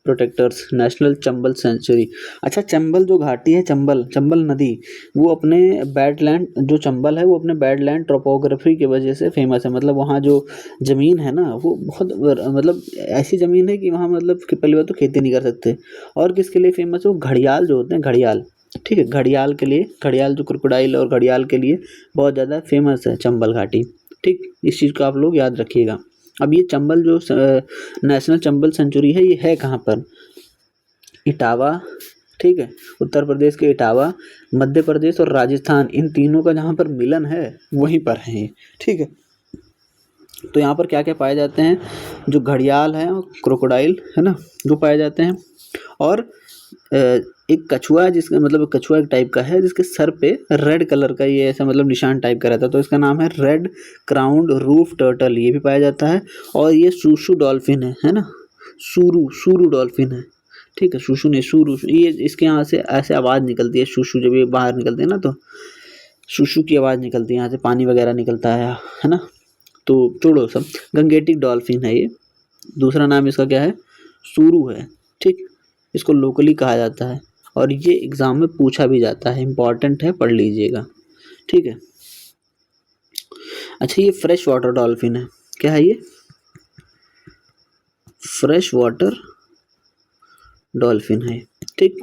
protectors national Chambal sanctuary. अच्छा, चंबल जो घाटी है, चंबल नदी, वो अपने बैडलैंड, जो चंबल है वो अपने बैडलैंड टोपोग्राफी की वजह से फेमस है। मतलब वहाँ जो ज़मीन है ना वो बहुत मतलब ऐसी ज़मीन है कि वहाँ मतलब कि पहली बात तो खेती नहीं कर सकते। और किसके लिए फेमस है? वो घड़ियाल जो होते हैं, घड़ियाल, ठीक है, घड़ियाल के लिए, घड़ियाल जो क्रोकोडाइल और घड़ियाल के लिए बहुत ज़्यादा फेमस है चंबल घाटी। ठीक, इस चीज़ को आप लोग याद रखिएगा। अब ये चंबल जो नेशनल चंबल सेंचुरी है, ये है कहाँ पर? इटावा, ठीक है, उत्तर प्रदेश के इटावा, मध्य प्रदेश और राजस्थान, इन तीनों का जहाँ पर मिलन है वहीं पर है ये, ठीक है। तो यहाँ पर क्या क्या पाए जाते हैं? जो घड़ियाल है और क्रोकोडाइल, है ना, वो पाए जाते हैं। और एक कछुआ है, जिसका मतलब कछुआ एक टाइप का है जिसके सर पे रेड कलर का ये ऐसा मतलब निशान टाइप का रहता है, तो इसका नाम है रेड क्राउन्ड रूफ टर्टल, ये भी पाया जाता है। और ये सूसू डॉल्फिन है ना, सूरू डॉल्फिन है, ठीक है, सूसू नहीं सूरू, ये इसके यहाँ से ऐसे आवाज़ निकलती है, सूसू, जब ये बाहर निकलते हैं ना तो सूसू की आवाज़ निकलती है, यहाँ से पानी वगैरह निकलता है ना। तो छोड़ो सब, गंगेटिक डॉल्फिन है ये, दूसरा नाम इसका क्या है? सूरू है, ठीक, इसको लोकली कहा जाता है और ये एग्ज़ाम में पूछा भी जाता है, इम्पॉर्टेंट है, पढ़ लीजिएगा, ठीक है। अच्छा, ये फ्रेश वाटर डॉल्फिन है, क्या है ये? फ्रेश वाटर डॉल्फिन है, ठीक।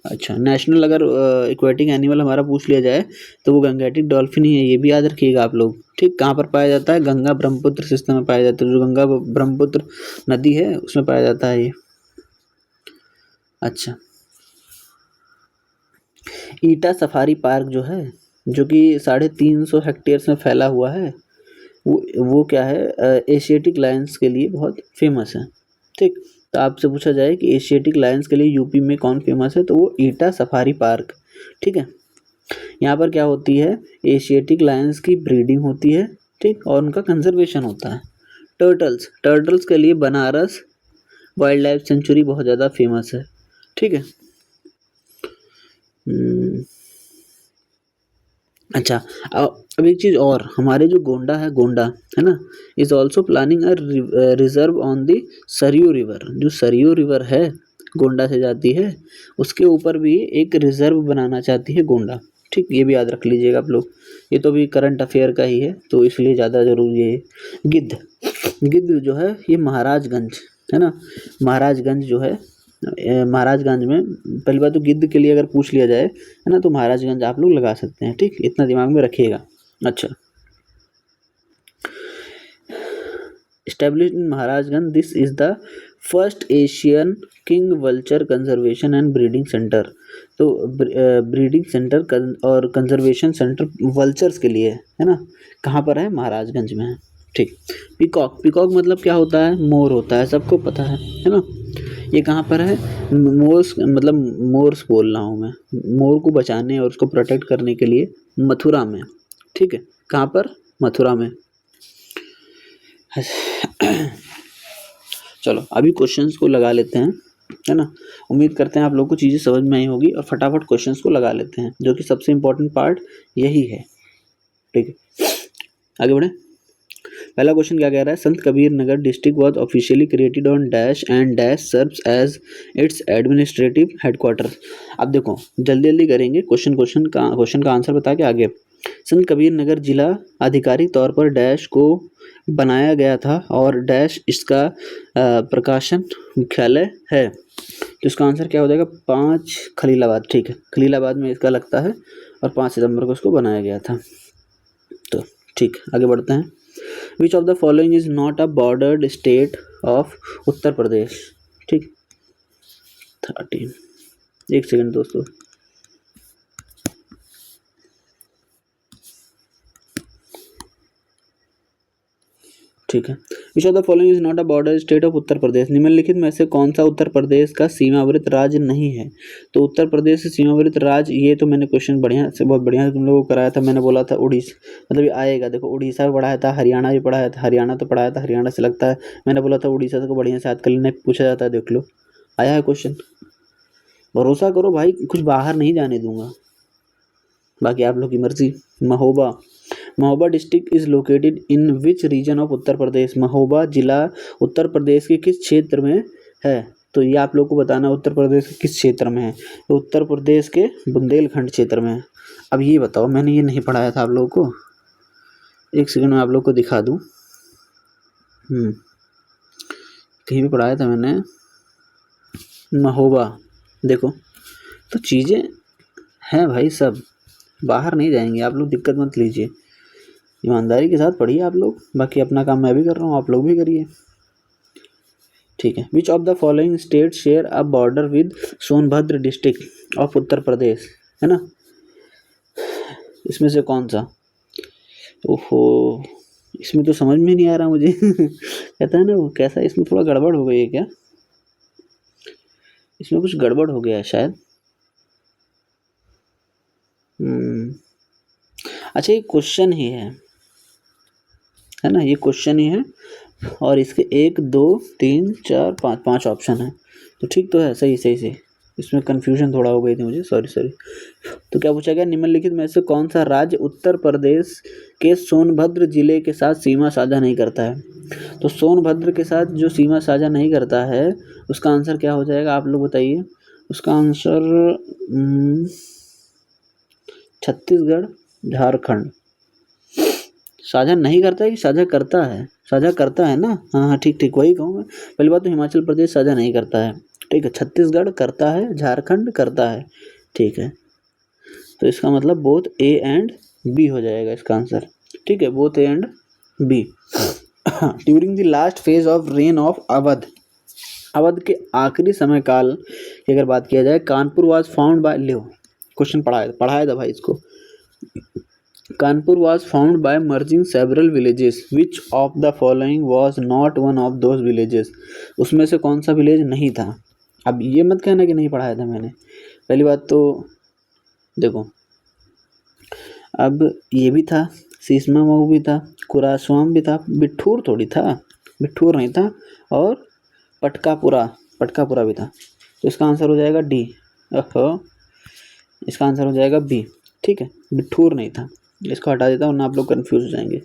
अच्छा, नेशनल अगर एक्वेटिक एनिमल हमारा पूछ लिया जाए तो वो गंगेटिक डॉल्फिन ही है, ये भी याद रखिएगा आप लोग, ठीक। कहाँ पर पाया जाता है? गंगा ब्रह्मपुत्र सिस्टम में पाया जाता है, जो गंगा ब्रह्मपुत्र नदी है उसमें पाया जाता है ये। अच्छा, ईटा सफारी पार्क जो है, जो कि 350 हेक्टेयर्स में फैला हुआ है, वो क्या है? एशियाटिक लायंस के लिए बहुत फेमस है, ठीक। तो आपसे पूछा जाए कि एशियाटिक लायंस के लिए यूपी में कौन फेमस है, तो वो ईटा सफारी पार्क, ठीक है। यहाँ पर क्या होती है? एशियाटिक लायंस की ब्रीडिंग होती है, ठीक, और उनका कंजर्वेशन होता है। टर्टल्स के लिए बनारस वाइल्ड लाइफ सेंचुरी बहुत ज़्यादा फेमस है, ठीक है। अच्छा, अब एक चीज़ और, हमारे जो गोंडा है ना, is also planning a reserve on the Saryu river. जो सरयू रिवर है गोंडा से जाती है, उसके ऊपर भी एक रिजर्व बनाना चाहती है गोंडा, ठीक, ये भी याद रख लीजिएगा आप लोग। ये तो भी करंट अफेयर का ही है तो इसलिए ज़्यादा ज़रूरी है। गिद्ध जो है ये महाराजगंज, है ना, महाराजगंज जो है, महाराजगंज में, पहली बात तो गिद्ध के लिए अगर पूछ लिया जाए, है ना, तो महाराजगंज आप लोग लगा सकते हैं, ठीक, इतना दिमाग में रखिएगा। अच्छा, established in Maharajganj, this is the first Asian king vulture conservation and breeding centre. तो ब्रीडिंग सेंटर और कंजर्वेशन सेंटर वल्चर्स के लिए है ना, कहाँ पर है? महाराजगंज में है, ठीक। पीकॉक मतलब क्या होता है? मोर होता है, सबको पता है ना। ये कहाँ पर है? मोर्स मतलब मोर्स बोल रहा हूँ मैं, मोर को बचाने और उसको प्रोटेक्ट करने के लिए मथुरा में, ठीक है। कहाँ पर? मथुरा में। चलो अभी क्वेश्चंस को लगा लेते हैं, है ना। उम्मीद करते हैं आप लोगों को चीज़ें समझ में आई होगी और फटाफट क्वेश्चंस को लगा लेते हैं, जो कि सबसे इम्पोर्टेंट पार्ट यही है, ठीक है। आगे बढ़े। पहला क्वेश्चन क्या कह रहा है? Sant Kabir Nagar district was officially created on dash and dash serves as its administrative headquarters. अब देखो जल्दी जल्दी करेंगे, क्वेश्चन का आंसर बता के आगे। संत कबीर नगर जिला आधिकारिक तौर पर डैश को बनाया गया था और डैश इसका प्रकाशन मुख्यालय है। तो इसका आंसर क्या हो जाएगा? 5 खलीलाबाद। ठीक है, खलीलाबाद में इसका लगता है और 5 सितंबर को इसको बनाया गया था। तो ठीक, आगे बढ़ते हैं। Which of the following is not a bordered state of Uttar Pradesh? ठीक, 13। एक सेकंड दोस्तों। ठीक है, which of the following is not a border state of Uttar Pradesh? निम्नलिखित में से कौन सा उत्तर प्रदेश का सीमावर्ती राज्य नहीं है? तो उत्तर प्रदेश से सीमावर्ती राज्य, ये तो मैंने क्वेश्चन बढ़िया से, बहुत बढ़िया से तुम लोगों को कराया था। मैंने बोला था उड़ीसा, मतलब ये आएगा, देखो उड़ीसा भी पढ़ाया था, हरियाणा भी पढ़ाया था, हरियाणा तो पढ़ाया था, हरियाणा से लगता है। मैंने बोला था उड़ीसा को बढ़िया से याद कर लेना, पूछा जाता है, देख लो आया है क्वेश्चन। भरोसा करो भाई, कुछ बाहर नहीं जाने दूंगा, बाकी आप लोग की मर्जी। Mahoba, Mahoba district is located in which region of Uttar Pradesh? Mahoba जिला उत्तर प्रदेश के किस क्षेत्र में है? तो ये आप लोग को बताना, उत्तर प्रदेश के किस क्षेत्र में है? तो उत्तर प्रदेश के बुंदेलखंड क्षेत्र में है। अब ये बताओ, मैंने ये नहीं पढ़ाया था आप लोगों को, एक सेकंड में आप लोग को दिखा दूं। कहीं भी पढ़ाया था मैंने महोबा, देखो तो चीज़ें हैं भाई, सब बाहर नहीं जाएंगे आप लोग, दिक्कत मत लीजिए, ईमानदारी के साथ पढ़िए आप लोग। बाकी अपना काम मैं भी कर रहा हूँ, आप लोग भी करिए। ठीक है, which of the following state share a border with Sonbhadra district of Uttar Pradesh? है ना, इसमें से कौन सा? ओहो, इसमें तो समझ में नहीं आ रहा मुझे। कहता है ना वो कैसा, इसमें थोड़ा गड़बड़ हो गई है क्या? इसमें कुछ गड़बड़ हो गया है शायद। अच्छा, ये क्वेश्चन ही है ना, ये क्वेश्चन ही है और इसके 1 2 3 4 5 5 ऑप्शन है, तो ठीक तो है, सही सही सही। इसमें कन्फ्यूजन थोड़ा हो गई थी मुझे, सॉरी। तो क्या पूछा गया? निम्नलिखित में से कौन सा राज्य उत्तर प्रदेश के सोनभद्र जिले के साथ सीमा साझा नहीं करता है? तो सोनभद्र के साथ जो सीमा साझा नहीं करता है, उसका आंसर क्या हो जाएगा आप लोग बताइए? उसका आंसर छत्तीसगढ़, झारखंड। साझा नहीं करता है कि साझा करता है? साझा करता है ना, हाँ ठीक, वही कहूँ मैं। पहली बात तो हिमाचल प्रदेश साझा नहीं करता है, ठीक है। छत्तीसगढ़ करता है, झारखंड करता है, ठीक है। तो इसका मतलब बोथ ए एंड बी हो जाएगा इसका आंसर, ठीक है, both A and B. During the last phase of reign of Awadh, Awadh के आखिरी समय काल की अगर बात किया जाए, कानपुर वाज फाउंड बाय, लियो क्वेश्चन पढ़ाया था भाई इसको। Kanpur was found by merging several villages. Which of the following was not one of those villages? उसमें से कौन सा विलेज नहीं था? अब ये मत कहना कि नहीं पढ़ाया था मैंने। पहली बात तो देखो, अब ये भी था, सीसमा मऊ भी था, कुरास्वाम भी था, बिठूर थोड़ी था, बिठूर नहीं था, और पटकापुरा भी था। तो इसका आंसर हो जाएगा डी। इसका आंसर हो जाएगा बी, ठीक है, बिठूर नहीं था। इसको हटा देता हूँ वरना आप लोग कंफ्यूज हो जाएंगे,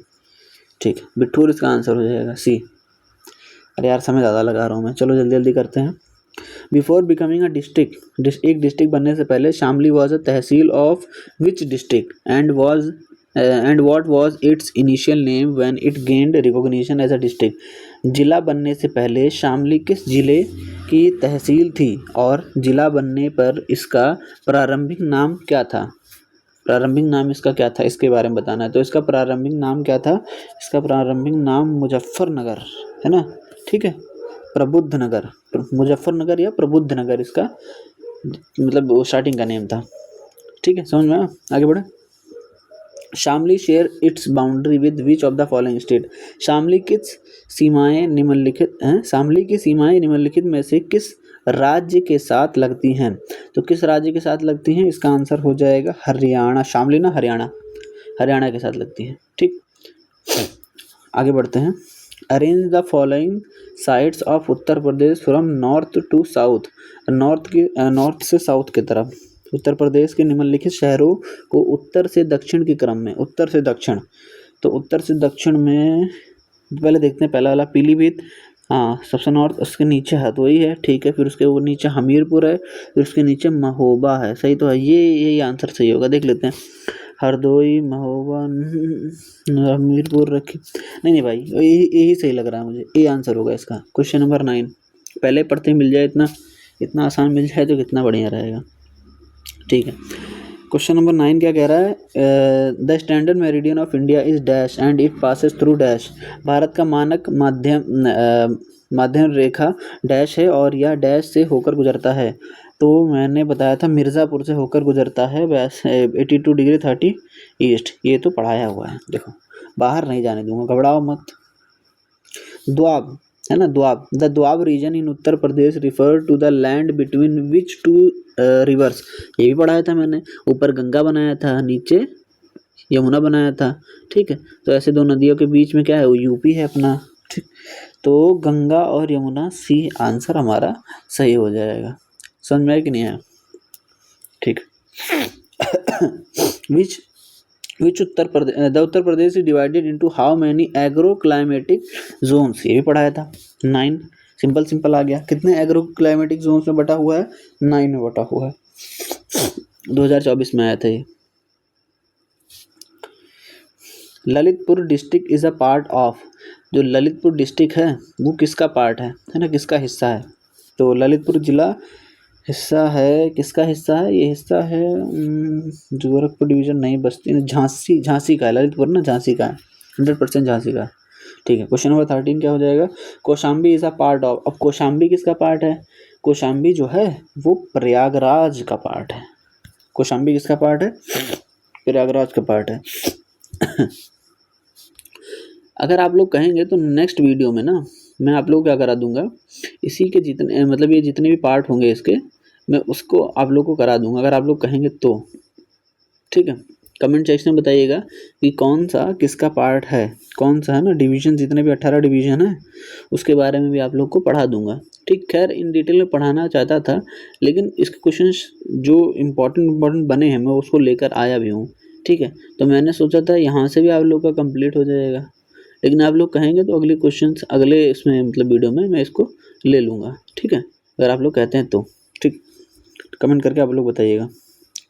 ठीक है। बिठूर इसका आंसर हो जाएगा सी। अरे यार समय ज़्यादा लगा रहा हूँ मैं, चलो जल्दी करते हैं। बिफोर बिकमिंग अ डिस्ट्रिक्ट, एक डिस्ट्रिक्ट बनने से पहले Shamli was a tehsil of which district and what was its initial name when it gained recognition as a district? जिला बनने से पहले शामली किस जिले की तहसील थी और जिला बनने पर इसका प्रारंभिक नाम क्या था? प्रारंभिक नाम इसका क्या था, इसके बारे में बताना है। तो इसका प्रारंभिक नाम क्या था? इसका प्रारंभिक नाम मुजफ्फरनगर है ना, ठीक है, प्रबुद्ध नगर, मुजफ्फरनगर या प्रबुद्ध नगर इसका मतलब वो स्टार्टिंग का नेम था, ठीक है। समझ में आया? आगे बढ़े। Shamli share its boundary with which of the following state? Shamli किस सीमाएं निम्नलिखित हैं, शामली की सीमाएं निम्नलिखित में से किस राज्य के साथ लगती हैं? तो किस राज्य के साथ लगती हैं? इसका आंसर हो जाएगा हरियाणा। शामली ना हरियाणा के साथ लगती है, ठीक। आगे बढ़ते हैं। Arrange the following sides of Uttar Pradesh from north to south, north से साउथ की तरफ। उत्तर प्रदेश के निम्नलिखित शहरों को उत्तर से दक्षिण के क्रम में, उत्तर से दक्षिण, तो उत्तर से दक्षिण में पहले देखते हैं, पहला वाला पीलीभीत, हाँ सबसे नॉर्थ, उसके नीचे हथोई है, ठीक है, फिर उसके ऊपर नीचे हमीरपुर है, फिर उसके नीचे महोबा है, सही तो है, ये आंसर सही होगा। देख लेते हैं, हरदोई, महोबा, हमीरपुर रखी। नहीं भाई, यही सही लग रहा है मुझे, ये आंसर होगा इसका। क्वेश्चन नंबर 9 पहले पढ़ते ही मिल जाए, इतना आसान मिल जाए तो कितना बढ़िया रहेगा। ठीक है, क्वेश्चन नंबर 9 क्या कह रहा है? The standard meridian of India is dash and it passes through dash. Bharat का मानक माध्यम रेखा डैश है और यह डैश से होकर गुजरता है। तो मैंने बताया था मिर्ज़ापुर से होकर गुजरता है, 82 डिग्री 30 ईस्ट। ये तो पढ़ाया हुआ है, देखो बाहर नहीं जाने दूंगा, घबराओ मत। द्वाब है ना, Doab. The Doab region in Uttar Pradesh refer to the land between which two rivers. ये भी पढ़ाया था मैंने, ऊपर गंगा बनाया था, नीचे यमुना बनाया था। ठीक है, तो ऐसे दो नदियों के बीच में क्या है, वो यूपी है अपना। ठीक, तो गंगा और यमुना, सी आंसर हमारा सही हो जाएगा। समझ में आया कि नहीं आया? ठीक which Uttar Pradesh is divided into how many agro climatic zones. ये भी पढ़ाया था, 9। सिंपल आ गया। कितने एग्रो क्लाइमेटिक जोन्स में बटा हुआ है? 9 में बटा हुआ है, 2024 में आया था ये। Lalitpur district is a part of. जो ललितपुर डिस्ट्रिक्ट है वो किसका पार्ट है ना, किसका हिस्सा है? तो ललितपुर जिला हिस्सा है, किसका हिस्सा है? ये हिस्सा है गोरखपुर डिवीजन नहीं, बस्ती, झांसी का है ललितपुर ना, झांसी का है, 100% झांसी का। ठीक है, क्वेश्चन नंबर 13 क्या हो जाएगा? Kaushambi is a part of. अब कौशाम्बी किसका पार्ट है? कौशाम्बी जो है वो प्रयागराज का पार्ट है। कौशाम्बी किसका पार्ट है? प्रयागराज का पार्ट है। अगर आप लोग कहेंगे तो नेक्स्ट वीडियो में ना मैं आप लोग क्या करा दूंगा, इसी के जितने मतलब ये जितने भी पार्ट होंगे इसके, मैं उसको आप लोग को करा दूंगा, अगर आप लोग कहेंगे तो। ठीक है, कमेंट सेक्शन में बताइएगा कि कौन सा किसका पार्ट है, कौन सा है ना, डिवीजन जितने भी 18 डिवीजन है उसके बारे में भी आप लोग को पढ़ा दूंगा। ठीक, खैर इन डिटेल में पढ़ाना चाहता था, लेकिन इसके क्वेश्चंस जो इम्पोर्टेंट बने हैं मैं उसको लेकर आया भी हूँ। ठीक है, तो मैंने सोचा था यहाँ से भी आप लोग का कंप्लीट हो जाएगा, लेकिन आप लोग कहेंगे तो अगले क्वेश्चंस अगले इसमें मतलब वीडियो में मैं इसको ले लूँगा। ठीक है, अगर आप लोग कहते हैं तो। ठीक, कमेंट करके आप लोग बताइएगा।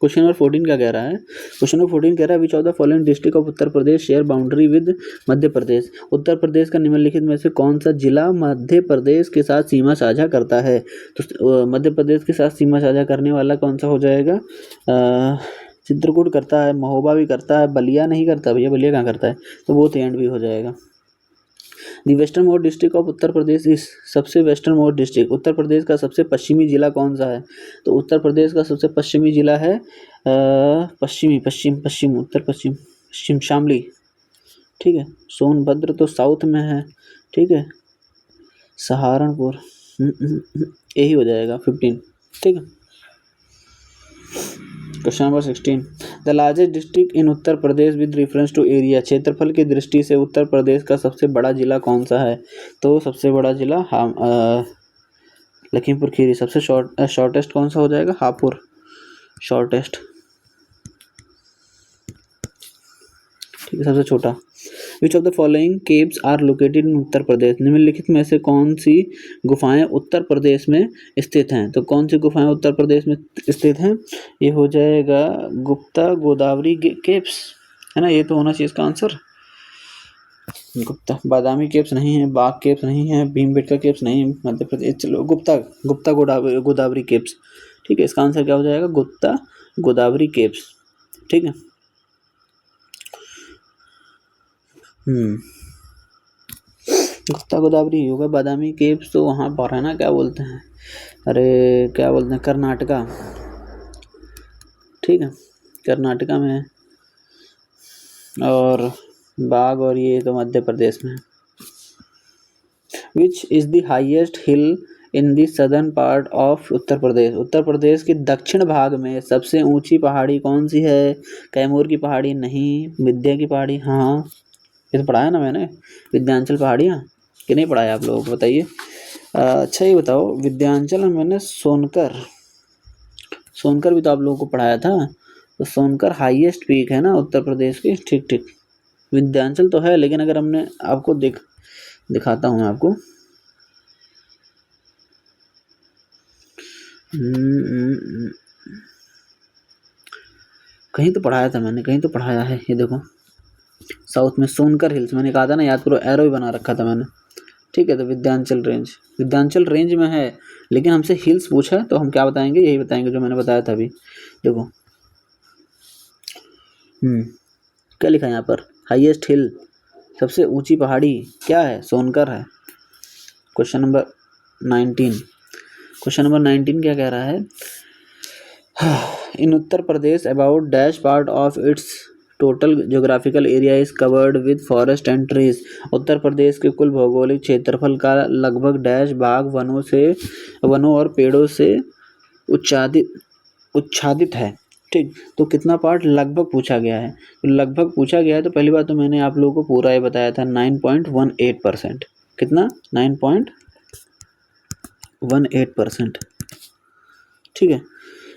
क्वेश्चन नंबर 14 क्या कह रहा है? क्वेश्चन नंबर 14 कह रहा है which of the following district of Uttar Pradesh share boundary with Madhya Pradesh. Uttar Pradesh का निम्नलिखित में से कौन सा जिला मध्य प्रदेश के साथ सीमा साझा करता है? तो मध्य प्रदेश के साथ सीमा साझा करने वाला कौन सा हो जाएगा? चित्रकूट करता है, महोबा भी करता है, बलिया नहीं करता भैया, बलिया कहाँ करता है, तो वो तो एंड भी हो जाएगा। The westernmost district of Uttar Pradesh is. सबसे westernmost district, Uttar Pradesh का सबसे पश्चिमी जिला कौन सा है? तो उत्तर प्रदेश का सबसे पश्चिमी जिला है पश्चिम शामली। ठीक है, सोनभद्र तो साउथ में है। ठीक है, सहारनपुर, यही हो जाएगा 15। ठीक है, question number 16 the largest district in Uttar Pradesh with reference to area. क्षेत्रफल की दृष्टि से उत्तर प्रदेश का सबसे बड़ा जिला कौन सा है? तो सबसे बड़ा जिला लखीमपुर खीरी। सबसे शॉर्टेस्ट कौन सा हो जाएगा? हापुड़ शॉर्टेस्ट। ठीक है, सबसे छोटा। Which of the following caves are located in Uttar Pradesh. निम्नलिखित में से कौन सी गुफाएं उत्तर प्रदेश में स्थित हैं? तो कौन सी गुफाएं उत्तर प्रदेश में स्थित हैं? ये हो जाएगा गुप्ता गोदावरी केव्स, है ना, ये तो होना चाहिए इसका आंसर। गुप्ता बादामी केव्स नहीं है, बाग केव्स नहीं है, भीमबेटका केव्स नहीं है मध्य प्रदेश। चलो गुप्ता गोदावरी केव्स। ठीक है, इसका आंसर क्या हो जाएगा? गुप्ता गोदावरी केव्स। ठीक है, गुप्ता गोदावरी होगा। बादामी केव्स तो वहाँ पर है ना, क्या बोलते हैं, अरे क्या बोलते हैं, कर्नाटका। ठीक है, कर्नाटका में है, और बाग और ये तो मध्य प्रदेश में है। Which is the highest hill in the southern part of Uttar Pradesh. Uttar Pradesh के दक्षिण भाग में सबसे ऊंची पहाड़ी कौन सी है? कैमूर की पहाड़ी नहीं, विंध्य की पहाड़ी, हाँ ये तो पढ़ाया ना मैंने, विंध्याचल पहाड़ियाँ, कि नहीं पढ़ाया आप लोगों को, बताइए। अच्छा ये बताओ, विंध्याचल में मैंने सोनकर भी तो आप लोगों को पढ़ाया था, तो सोनकर हाईएस्ट पीक है ना उत्तर प्रदेश की। ठीक ठीक, विंध्याचल तो है, लेकिन अगर हमने आपको दिखाता हूँ मैं आपको, कहीं तो पढ़ाया था मैंने, कहीं तो पढ़ाया है। ये देखो साउथ में सोनकर हिल्स, मैंने कहा था ना, याद करो, एरो ही बना रखा था मैंने। ठीक है, तो विंध्याचल रेंज, विंध्याचल रेंज में है, लेकिन हमसे हिल्स पूछा है तो हम क्या बताएंगे, यही बताएंगे जो मैंने बताया था अभी। देखो क्या लिखा है यहाँ पर, हाईएस्ट हिल, सबसे ऊंची पहाड़ी क्या है, सोनकर है। क्वेश्चन नंबर 19, क्वेश्चन नंबर 19 क्या कह रहा है, in Uttar Pradesh about dash part of its total geographical area is covered with forest and trees. Uttar Pradesh के कुल भौगोलिक क्षेत्रफल का लगभग डैश भाग वनों और पेड़ों से उच्छादित है। ठीक, तो कितना पार्ट लगभग पूछा गया है, तो लगभग पूछा गया है तो पहली बात तो मैंने आप लोगों को पूरा ये बताया था 9.18%। कितना, 9.18%। ठीक है,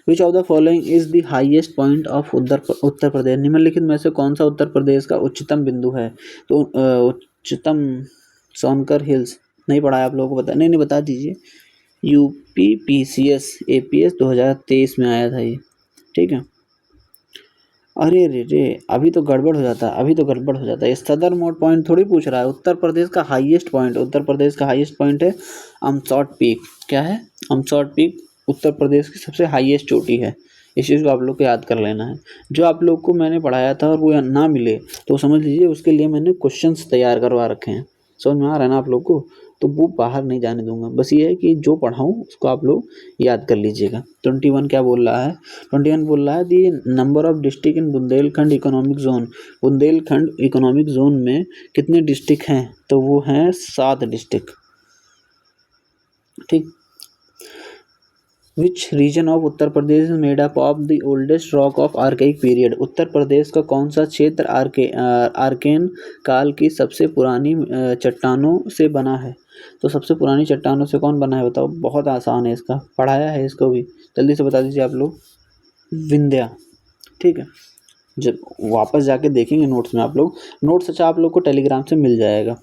which of the following is the highest point of Uttar Pradesh, निम्नलिखित में से कौन सा उत्तर प्रदेश का उच्चतम बिंदु है। तो उच्चतम सोनकर हिल्स, नहीं पढ़ा है आप लोगों को, बता नहीं बता दीजिए। UPPCS APS 2023 में आया था ये। ठीक है, अरे रे रे, अभी तो गड़बड़ हो जाता, अभी तो गड़बड़ हो जाता है। सदर मोड पॉइंट थोड़ी पूछ रहा है, उत्तर प्रदेश का हाईएस्ट पॉइंट, उत्तर प्रदेश का हाईएस्ट पॉइंट है अमसौट पीक। क्या है, अमसौट पीक उत्तर प्रदेश की सबसे हाईएस्ट चोटी है। इस चीज़ को आप लोग को याद कर लेना है। जो आप लोग को मैंने पढ़ाया था और वो ना मिले तो समझ लीजिए उसके लिए मैंने क्वेश्चंस तैयार करवा रखे हैं। समझ में आ रहा है ना आप लोग को, तो वो बाहर नहीं जाने दूंगा। बस ये है कि जो पढ़ाऊँ उसको आप लोग याद कर लीजिएगा। 21 क्या बोल रहा है, 21 बोल रहा है the number of district in Bundelkhand economic zone. Bundelkhand economic zone में कितने डिस्ट्रिक्ट हैं, तो वो हैं 7 डिस्ट्रिक्ट। ठीक, which region of Uttar Pradesh made up of the oldest rock of archaic period. Uttar Pradesh का कौन सा क्षेत्र आर्केन काल की सबसे पुरानी चट्टानों से बना है। तो सबसे पुरानी चट्टानों से कौन बना है बताओ, बहुत आसान है, इसका पढ़ाया है इसको भी, जल्दी से बता दीजिए आप लोग। विंध्या। ठीक है, जब वापस जाके देखेंगे नोट्स में आप लोग, नोट्स अच्छा आप लोग को टेलीग्राम से मिल जाएगा।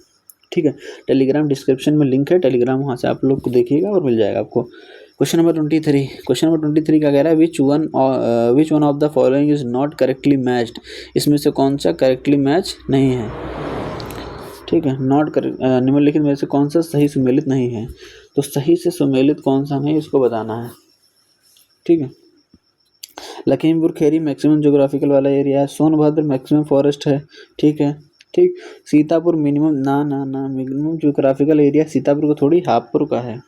ठीक है, टेलीग्राम डिस्क्रिप्शन में लिंक है, टेलीग्राम वहाँ से आप लोग को देखिएगा और मिल जाएगा आपको। क्वेश्चन नंबर 23, क्वेश्चन नंबर 23 क्या कह रहा है, which one of the following is not correctly matched. इसमें से कौन सा करेक्टली मैच नहीं है। ठीक है, नॉट करेक्ट, निम्नलिखित में से कौन सा सही सुमेलित नहीं है। तो सही से सुमेलित कौन सा नहीं, इसको बताना है। ठीक है, लखीमपुर खेरी मैक्सिमम ज्योग्राफिकल वाला एरिया है, सोनभद्र मैक्सिमम फॉरेस्ट है। ठीक है, ठीक, सीतापुर मिनिमम, ना मिनिमम ज्योग्राफिकल एरिया सीतापुर को थोड़ी, हापुड़ का है।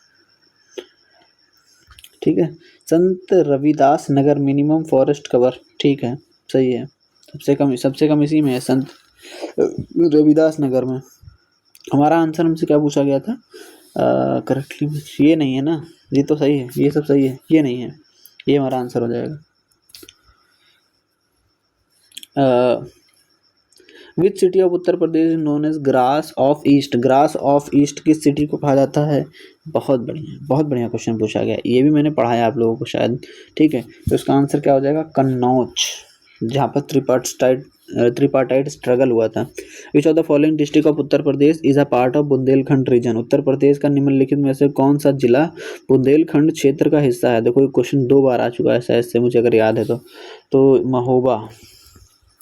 ठीक है, संत Ravidas Nagar minimum forest cover. ठीक है, सही है, सबसे कम इसी में है, संत रविदास नगर में। हमारा आंसर हमसे क्या पूछा गया था, करेक्टली ये नहीं है ना, ये तो सही है, ये सब सही है, ये नहीं है, ये हमारा आंसर हो जाएगा। Which city of Uttar Pradesh is known as Grasse of east. Grasse of east किस सिटी को कहा जाता है। बहुत बढ़िया क्वेश्चन पूछा गया, ये भी मैंने पढ़ाया आप लोगों को शायद। ठीक है, तो इसका आंसर क्या हो जाएगा, कन्नौज, जहाँ पर त्रिपार्टाइट स्ट्रगल हुआ था। Which of the following district of Uttar Pradesh is a part of Bundelkhand region. Uttar Pradesh का निम्नलिखित में से कौन सा जिला बुंदेलखंड क्षेत्र का हिस्सा है। देखो ये क्वेश्चन 2 बार आ चुका है शायद से, मुझे अगर याद है तो महोबा।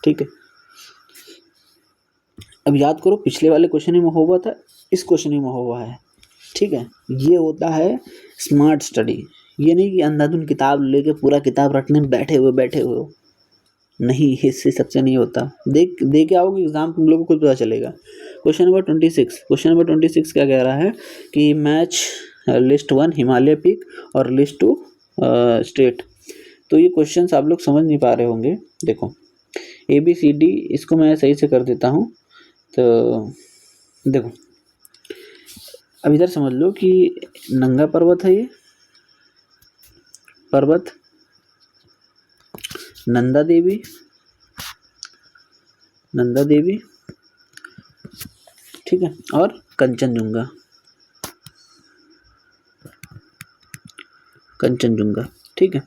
ठीक है, अब याद करो, पिछले वाले क्वेश्चन में महोबा था, इस क्वेश्चन में महोबा है। ठीक है, ये होता है स्मार्ट स्टडी, ये नहीं कि अंधाधुन किताब लेके पूरा किताब रटने में बैठे हुए नहीं, इससे सबसे नहीं होता। दे के आओगे एग्जाम, तुम लोगों को खुद पता चलेगा। क्वेश्चन नंबर 26 क्या कह रहा है कि मैच लिस्ट 1 हिमालय पीक और लिस्ट 2 स्टेट। तो ये क्वेश्चन आप लोग समझ नहीं पा रहे होंगे। देखो ABCD, इसको मैं सही से कर देता हूँ। तो देखो अब इधर समझ लो कि नंगा पर्वत है, ये पर्वत, नंदा देवी, ठीक है, और कंचनजुंगा। ठीक है,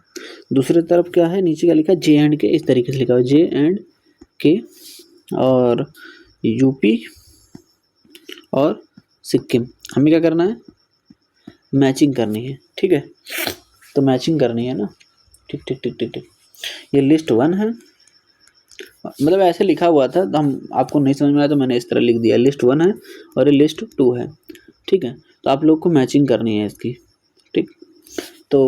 दूसरी तरफ क्या है, नीचे क्या लिखा है, J&K, इस तरीके से लिखा है J&K और यूपी और सिक्किम। हमें क्या करना है, मैचिंग करनी है। ठीक है, तो मैचिंग करनी है ना। ठीक, ये लिस्ट 1 है, मतलब ऐसे लिखा हुआ था, तो हम आपको नहीं समझ में आया तो मैंने इस तरह लिख दिया, लिस्ट 1 है और ये लिस्ट 2 है, ठीक है। तो आप लोग को मैचिंग करनी है इसकी, ठीक। तो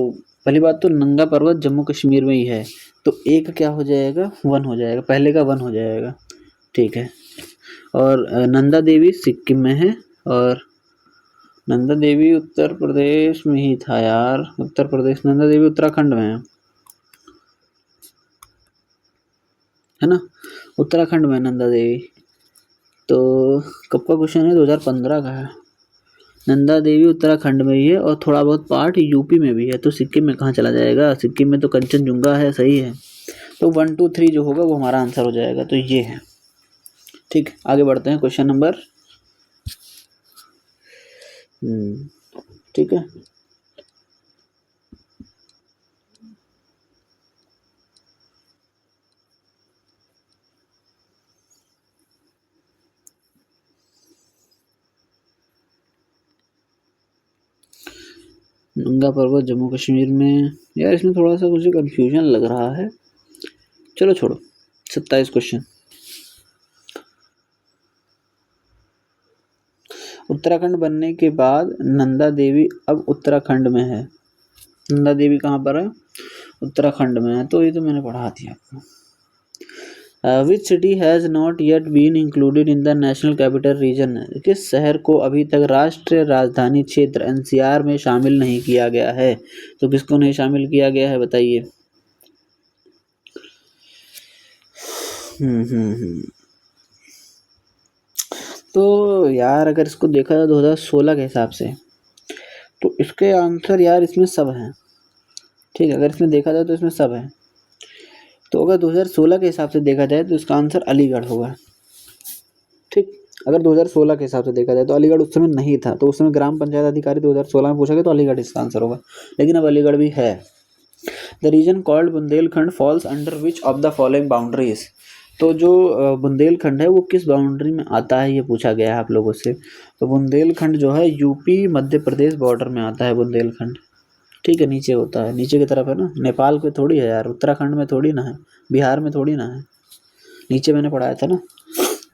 पहली बात तो नंगा पर्वत जम्मू कश्मीर में ही है, तो ए का क्या हो जाएगा, 1 हो जाएगा, पहले का 1 हो जाएगा, ठीक है। और नंदा देवी सिक्किम में है, और नंदा देवी उत्तर प्रदेश में ही था यार, उत्तर प्रदेश, नंदा देवी उत्तराखंड में है ना, उत्तराखंड में नंदा देवी। तो कब का क्वेश्चन है, 2015 का है। नंदा देवी उत्तराखंड में ही है और थोड़ा बहुत पार्ट यूपी में भी है, तो सिक्किम में कहाँ चला जाएगा, सिक्किम में तो कंचनजुंगा है, सही है। तो 1 2 3 जो होगा वो हमारा आंसर हो जाएगा, तो ये है, ठीक। आगे बढ़ते हैं क्वेश्चन नंबर, ठीक है। नंगा पर्वत जम्मू कश्मीर में, यार इसमें थोड़ा सा मुझे कंफ्यूजन लग रहा है, चलो छोड़ो। 27 क्वेश्चन, उत्तराखंड बनने के बाद नंदा देवी अब उत्तराखंड में है, नंदा देवी कहाँ पर है, उत्तराखंड में है, तो ये तो मैंने पढ़ा दिया आपको। Which city has not yet been included in the national capital region, किस शहर को अभी तक राष्ट्रीय राजधानी क्षेत्र एनसीआर में शामिल नहीं किया गया है, तो किसको नहीं शामिल किया गया है बताइए। तो यार अगर इसको देखा जाए 2016 के हिसाब से, तो इसके आंसर यार इसमें सब हैं, ठीक है। अगर इसमें देखा जाए तो इसमें सब है, तो अगर 2016 के हिसाब से देखा जाए तो इसका आंसर अलीगढ़ होगा, ठीक। अगर 2016 के हिसाब से देखा जाए तो अलीगढ़ उस समय नहीं था, तो उस समय ग्राम पंचायत अधिकारी 2016 में पूछा गया, तो अलीगढ़ इसका आंसर होगा, लेकिन अब अलीगढ़ भी है। The reason called Bundelkhand falls under which of the following boundaries, तो जो बुंदेलखंड है वो किस बाउंड्री में आता है, ये पूछा गया है आप लोगों से। तो बुंदेलखंड जो है यूपी मध्य प्रदेश बॉर्डर में आता है बुंदेलखंड, ठीक है। नीचे होता है, नीचे की तरफ है ना, नेपाल पे थोड़ी है यार, उत्तराखंड में थोड़ी ना है, बिहार में थोड़ी ना है, नीचे मैंने पढ़ाया था ना।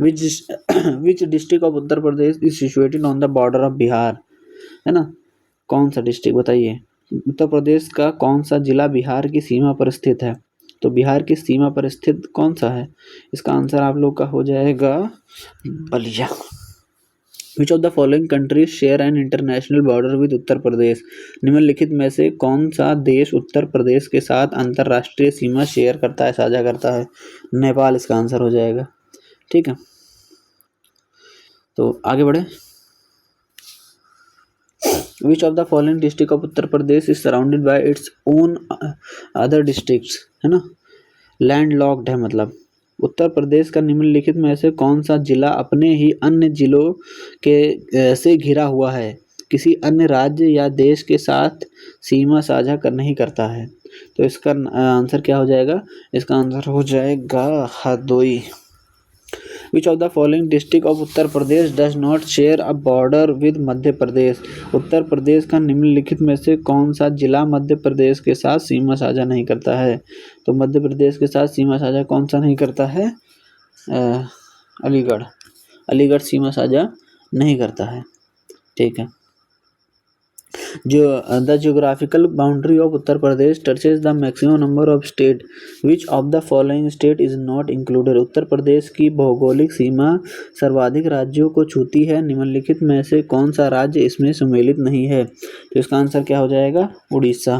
Which district of Uttar Pradesh is situated on the border of Bihar, है ना, कौन सा डिस्ट्रिक्ट बताइए, उत्तर प्रदेश का कौन सा जिला बिहार की सीमा पर स्थित है, तो बिहार की सीमा पर स्थित कौन सा है, इसका आंसर आप लोग का हो जाएगा Ballia. Which of the following countries share an international border with Uttar Pradesh, निम्नलिखित में से कौन सा देश उत्तर प्रदेश के साथ अंतर्राष्ट्रीय सीमा शेयर करता है, साझा करता है, नेपाल इसका आंसर हो जाएगा, ठीक है। तो आगे बढ़े, विच of the following district of Uttar Pradesh is surrounded by its own other districts, है ना, लैंड लॉक्ड है, मतलब उत्तर प्रदेश का निम्नलिखित में से कौन सा जिला अपने ही अन्य जिलों के से घिरा हुआ है, किसी अन्य राज्य या देश के साथ सीमा साझा कर नहीं करता है, तो इसका आंसर क्या हो जाएगा, इसका आंसर हो जाएगा Hardoi. Which of the following district of Uttar Pradesh does not share a border with Madhya Pradesh, Uttar Pradesh का निम्नलिखित में से कौन सा जिला मध्य प्रदेश के साथ सीमा साझा नहीं करता है, तो मध्य प्रदेश के साथ सीमा साझा कौन सा नहीं करता है, अलीगढ़, अलीगढ़ सीमा साझा नहीं करता है, ठीक है। जो the geographical boundary of Uttar Pradesh touches the maximum number of state, which of the following state is not included, Uttar Pradesh की भौगोलिक सीमा सर्वाधिक राज्यों को छूती है, निम्नलिखित में से कौन सा राज्य इसमें सम्मिलित नहीं है, तो इसका आंसर क्या हो जाएगा, उड़ीसा।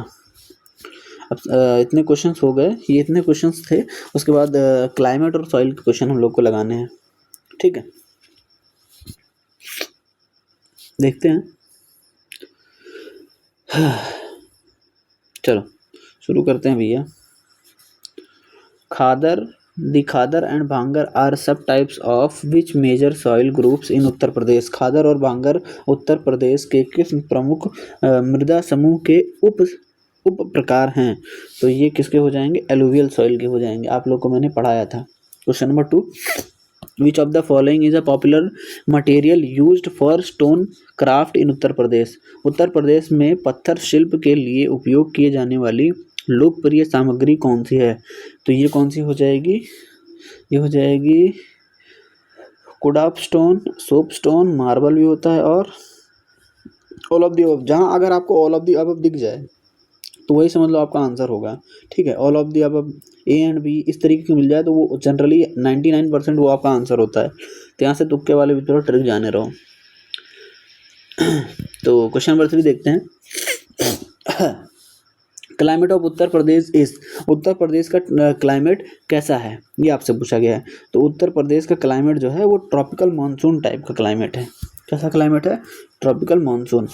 अब इतने क्वेश्चंस हो गए, ये इतने क्वेश्चंस थे, उसके बाद क्लाइमेट और सॉइल के क्वेश्चन हम लोग को लगाने हैं, ठीक है। देखते हैं, चलो शुरू करते हैं भैया। Khadar, the Khadar and Bhangar are subtypes of which major soil groups in Uttar Pradesh, Khadar और भांगर उत्तर प्रदेश के किस प्रमुख मृदा समूह के उप प्रकार हैं, तो ये किसके हो जाएंगे, एलुवियल सॉइल के हो जाएंगे, आप लोग को मैंने पढ़ाया था। Question number 2, which of the following is a popular material used for stone craft in Uttar Pradesh, Uttar Pradesh में पत्थर शिल्प के लिए उपयोग किए जाने वाली लोकप्रिय सामग्री कौन सी है, तो ये कौन सी हो जाएगी, ये हो जाएगी कुडाप स्टोन, सोप स्टोन, मार्बल भी होता है और ऑल ऑफ दी अबव। जहाँ अगर आपको ऑल ऑफ दी अबव दिख जाए तो वही समझ लो आपका आंसर होगा, ठीक है। All of the above A and B इस तरीके की मिल जाए तो वो जनरली 99% वो आपका आंसर होता है। तो यहाँ से तुक्के वाले भी थोड़ा ट्रिक जाने रहो। तो क्वेश्चन नंबर 3 देखते हैं। Climate of Uttar Pradesh is, Uttar Pradesh का क्लाइमेट कैसा है, ये आपसे पूछा गया है। तो उत्तर प्रदेश का क्लाइमेट जो है वो ट्रॉपिकल मानसून टाइप का क्लाइमेट है। कैसा क्लाइमेट है? Tropical monsoon.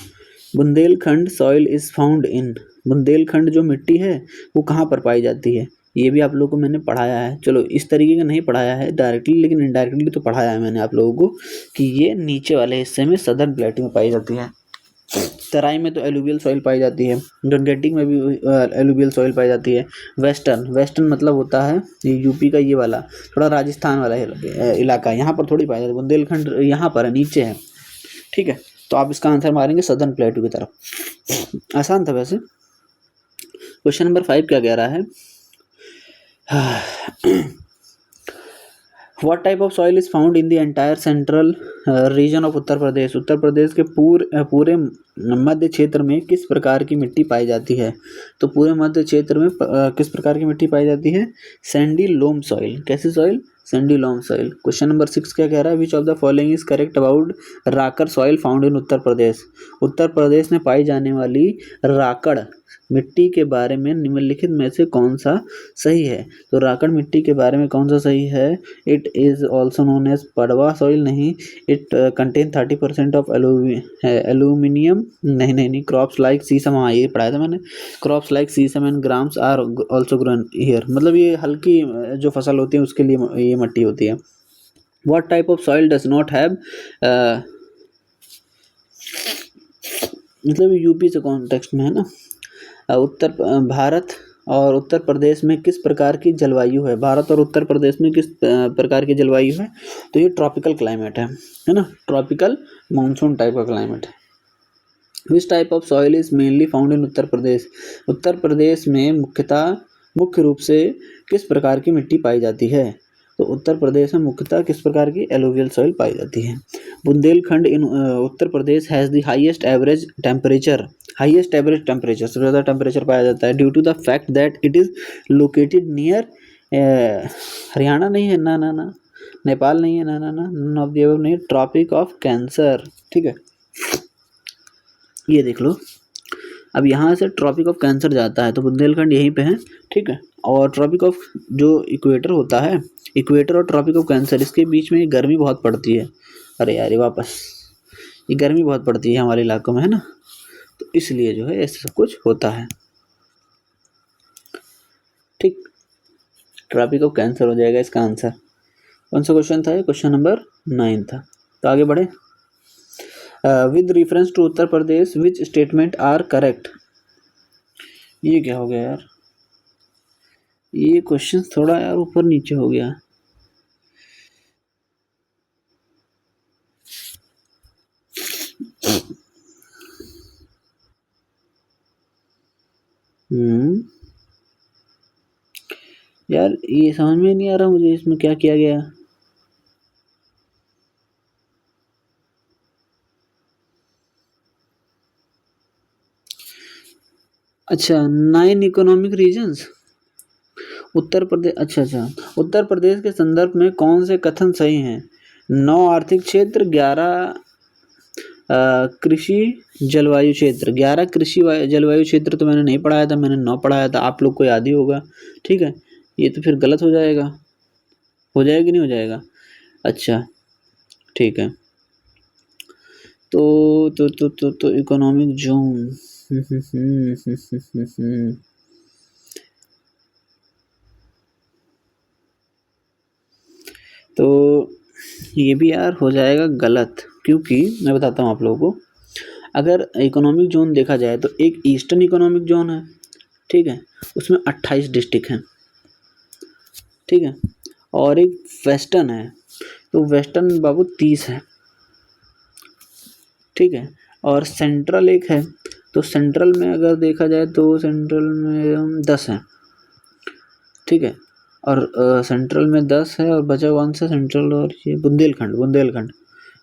Bundelkhand soil is found इन, बुंदेलखंड जो मिट्टी है वो कहाँ पर पाई जाती है? ये भी आप लोगों को मैंने पढ़ाया है। चलो इस तरीके का नहीं पढ़ाया है डायरेक्टली, लेकिन इनडायरेक्टली तो पढ़ाया है मैंने आप लोगों को कि ये नीचे वाले हिस्से में सदर्न प्लेटू में पाई जाती है। तराई में तो एलुवियल सॉइल पाई जाती है, गंगेटिक में भी एलुवियल सॉइल पाई जाती है। वेस्टर्न, वेस्टर्न मतलब होता है ये यूपी का ये वाला थोड़ा राजस्थान वाला इलाका, यहाँ पर थोड़ी पाई जाती है। बुंदेलखंड यहाँ पर है, नीचे है, ठीक है। तो आप इसका आंसर मारेंगे सदर्न प्लेटू की तरफ। आसान था वैसे। क्वेश्चन नंबर 5 क्या कह रहा है? What type of soil is found in the entire central region of उत्तर प्रदेश? उत्तर प्रदेश के पूरे मध्य क्षेत्र में किस प्रकार की मिट्टी पाई जाती है? तो पूरे मध्य क्षेत्र में किस प्रकार की मिट्टी पाई जाती है? Sandy loam soil. कैसी soil? Sandy loam soil. Question number 6 क्या कह रहा है? Which of the following is correct about Rakar soil found in Uttar Pradesh? Uttar Pradesh में पाई जाने वाली राकड़ मिट्टी के बारे में निम्नलिखित में से कौन सा सही है? तो राकड़ मिट्टी के बारे में कौन सा सही है? It is also known as Parwa soil, नहीं। इट कंटेन 30% ऑफ एल्यूमिनियम, नहीं। क्रॉप्स लाइक सीसम, हाँ ये पढ़ाया था मैंने। Crops like sesame and grams are also grown here, मतलब ये हल्की जो फसल होती है उसके लिए ये मिट्टी होती है। What type of soil does not have, मतलब यूपी से कॉन्टेक्स्ट में है ना। उत्तर भारत और उत्तर प्रदेश में किस प्रकार की जलवायु है? भारत और उत्तर प्रदेश में किस प्रकार की जलवायु है? तो ये ट्रॉपिकल क्लाइमेट है ना, ट्रॉपिकल मानसून टाइप का क्लाइमेट है। Which type of soil is mainly found in Uttar Pradesh? Uttar Pradesh में मुख्य रूप से किस प्रकार की मिट्टी पाई जाती है? तो उत्तर प्रदेश में मुख्यतः किस प्रकार की एलुवियल सॉइल पाई जाती है? Bundelkhand in Uttar Pradesh has the highest average temperature, सबसे ज़्यादा टेम्परेचर पाया जाता है due to the fact that it is located near, Haryana नहीं है, ना, नेपाल नहीं है, ना, नॉन ऑफ द अबव नहीं, ट्रॉपिक ऑफ कैंसर, ठीक है। ये देख लो, अब यहाँ से ट्रॉपिक ऑफ कैंसर जाता है तो बुंदेलखंड यहीं पे है, ठीक है। और ट्रॉपिक ऑफ जो इक्वेटर होता है, इक्वेटर और ट्रॉपिक ऑफ कैंसर, इसके बीच में गर्मी बहुत पड़ती है। अरे यार वापस, ये गर्मी बहुत पड़ती है हमारे इलाकों में, है ना, तो इसलिए जो है ऐसा सब कुछ होता है, ठीक। ट्रॉपिक ऑफ कैंसर हो जाएगा इसका आंसर। कौन सा क्वेश्चन था ये? क्वेश्चन नंबर 9 था। तो आगे बढ़े। With reference to Uttar Pradesh which statement are correct? ये क्या हो गया यार, ये क्वेश्चन थोड़ा यार ऊपर नीचे हो गया। यार ये समझ में नहीं आ रहा मुझे इसमें क्या किया गया। अच्छा, 9 इकोनॉमिक रीजन्स उत्तर प्रदेश, अच्छा, उत्तर प्रदेश के संदर्भ में कौन से कथन सही हैं? 9 आर्थिक क्षेत्र, 11 कृषि जलवायु क्षेत्र, 11 कृषि जलवायु क्षेत्र तो मैंने नहीं पढ़ाया था, मैंने 9 पढ़ाया था, आप लोग को याद ही होगा, ठीक है। ये तो फिर गलत हो जाएगा, हो जाएगा कि नहीं हो जाएगा? अच्छा ठीक है, तो इकोनॉमिक जोन तो ये भी यार हो जाएगा गलत, क्योंकि मैं बताता हूँ आप लोगों को। अगर इकोनॉमिक जोन देखा जाए तो एक ईस्टर्न इकोनॉमिक जोन है, ठीक है, उसमें 28 डिस्ट्रिक्ट हैं, ठीक है, और एक वेस्टर्न है, तो वेस्टर्न बाबू 30 है, ठीक है, और सेंट्रल एक है, तो सेंट्रल में अगर देखा जाए तो सेंट्रल में 10 है, ठीक है, और सेंट्रल में 10 है और बचा कौन सा सेंट्रल, और ये बुंदेलखंड, बुंदेलखंड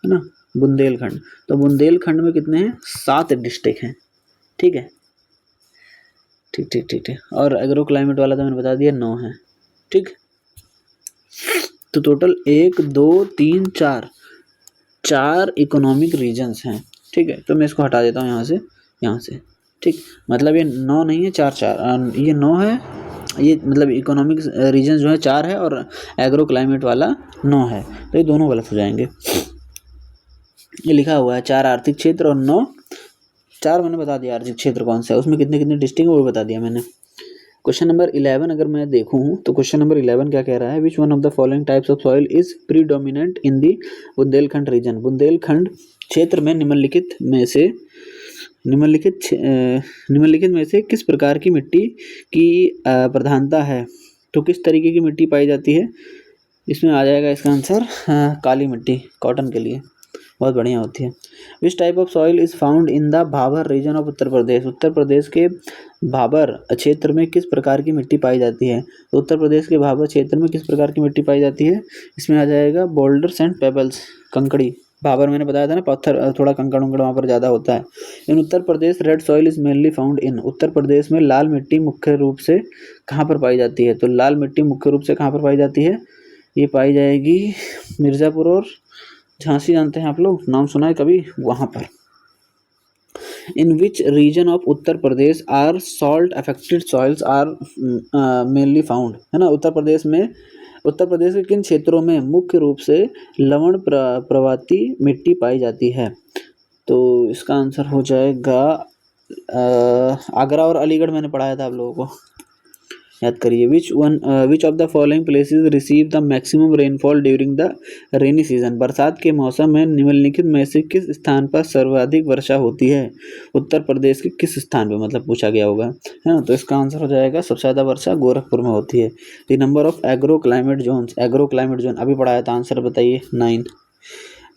है ना, बुंदेलखंड। तो बुंदेलखंड में कितने हैं, 7 डिस्ट्रिक्ट हैं। ठीक है, ठीक ठीक ठीक ठीक। और एग्रो क्लाइमेट वाला तो मैंने बता दिया 9 है। ठीक, तो टोटल 1 2 3 4 इकोनॉमिक रीजन्स हैं। ठीक है, तो मैं इसको हटा देता हूँ यहाँ से। ठीक, मतलब ये 9 नहीं है, 4 ये 9 है, ये मतलब इकोनॉमिक रीजन जो है 4 है और एग्रो क्लाइमेट वाला 9 है, तो ये दोनों गलत हो जाएंगे। ये लिखा हुआ है 4 आर्थिक क्षेत्र और 9, 4 मैंने बता दिया आर्थिक क्षेत्र कौन सा है, उसमें कितने कितने डिस्ट्रिक्ट वो बता दिया मैंने। क्वेश्चन नंबर 11 अगर मैं देखूँ तो क्वेश्चन नंबर 11 क्या कह रहा है, which one of the following types of soil is predominant in the Bundelkhand region. Bundelkhand क्षेत्र में निम्नलिखित में से किस प्रकार की मिट्टी की प्रधानता है। तो किस तरीके की मिट्टी पाई जाती है, इसमें आ जाएगा इसका आंसर काली मिट्टी, कॉटन के लिए बहुत बढ़िया होती है। Which type of soil is found in the Bhabar region of Uttar Pradesh. Uttar Pradesh के भाबर क्षेत्र में किस प्रकार की मिट्टी पाई जाती है। तो उत्तर प्रदेश के भाबर क्षेत्र में किस प्रकार की मिट्टी पाई जाती है, इसमें आ जाएगा बोल्डर्स एंड पेबल्स, कंकड़ी। भाबर मैंने बताया था ना, पत्थर, थोड़ा कंकड़ उंकड़ वहाँ पर ज़्यादा होता है। In Uttar Pradesh red soil is mainly found in. Uttar Pradesh में लाल मिट्टी मुख्य रूप से कहाँ पर पाई जाती है। तो लाल मिट्टी मुख्य रूप से कहाँ पर पाई जाती है, ये पाई जाएगी मिर्ज़ापुर और झांसी, जानते हैं आप लोग, नाम सुना है कभी, वहाँ पर। In which region of Uttar Pradesh are salt affected soils are mainly found, है ना। उत्तर प्रदेश के किन क्षेत्रों में मुख्य रूप से लवण प्रवाती मिट्टी पाई जाती है। तो इसका आंसर हो जाएगा आगरा और अलीगढ़, मैंने पढ़ाया था आप लोगों को, याद करिए। विच of the following places receive the maximum rainfall during the rainy season. बरसात के मौसम में निम्नलिखित में से किस स्थान पर सर्वाधिक वर्षा होती है। उत्तर प्रदेश के किस स्थान पे मतलब पूछा गया होगा, है ना। तो इसका आंसर हो जाएगा सबसे ज़्यादा वर्षा गोरखपुर में होती है। The number of agro climate zones, agro climate zone अभी पढ़ाया था, आंसर बताइए 9।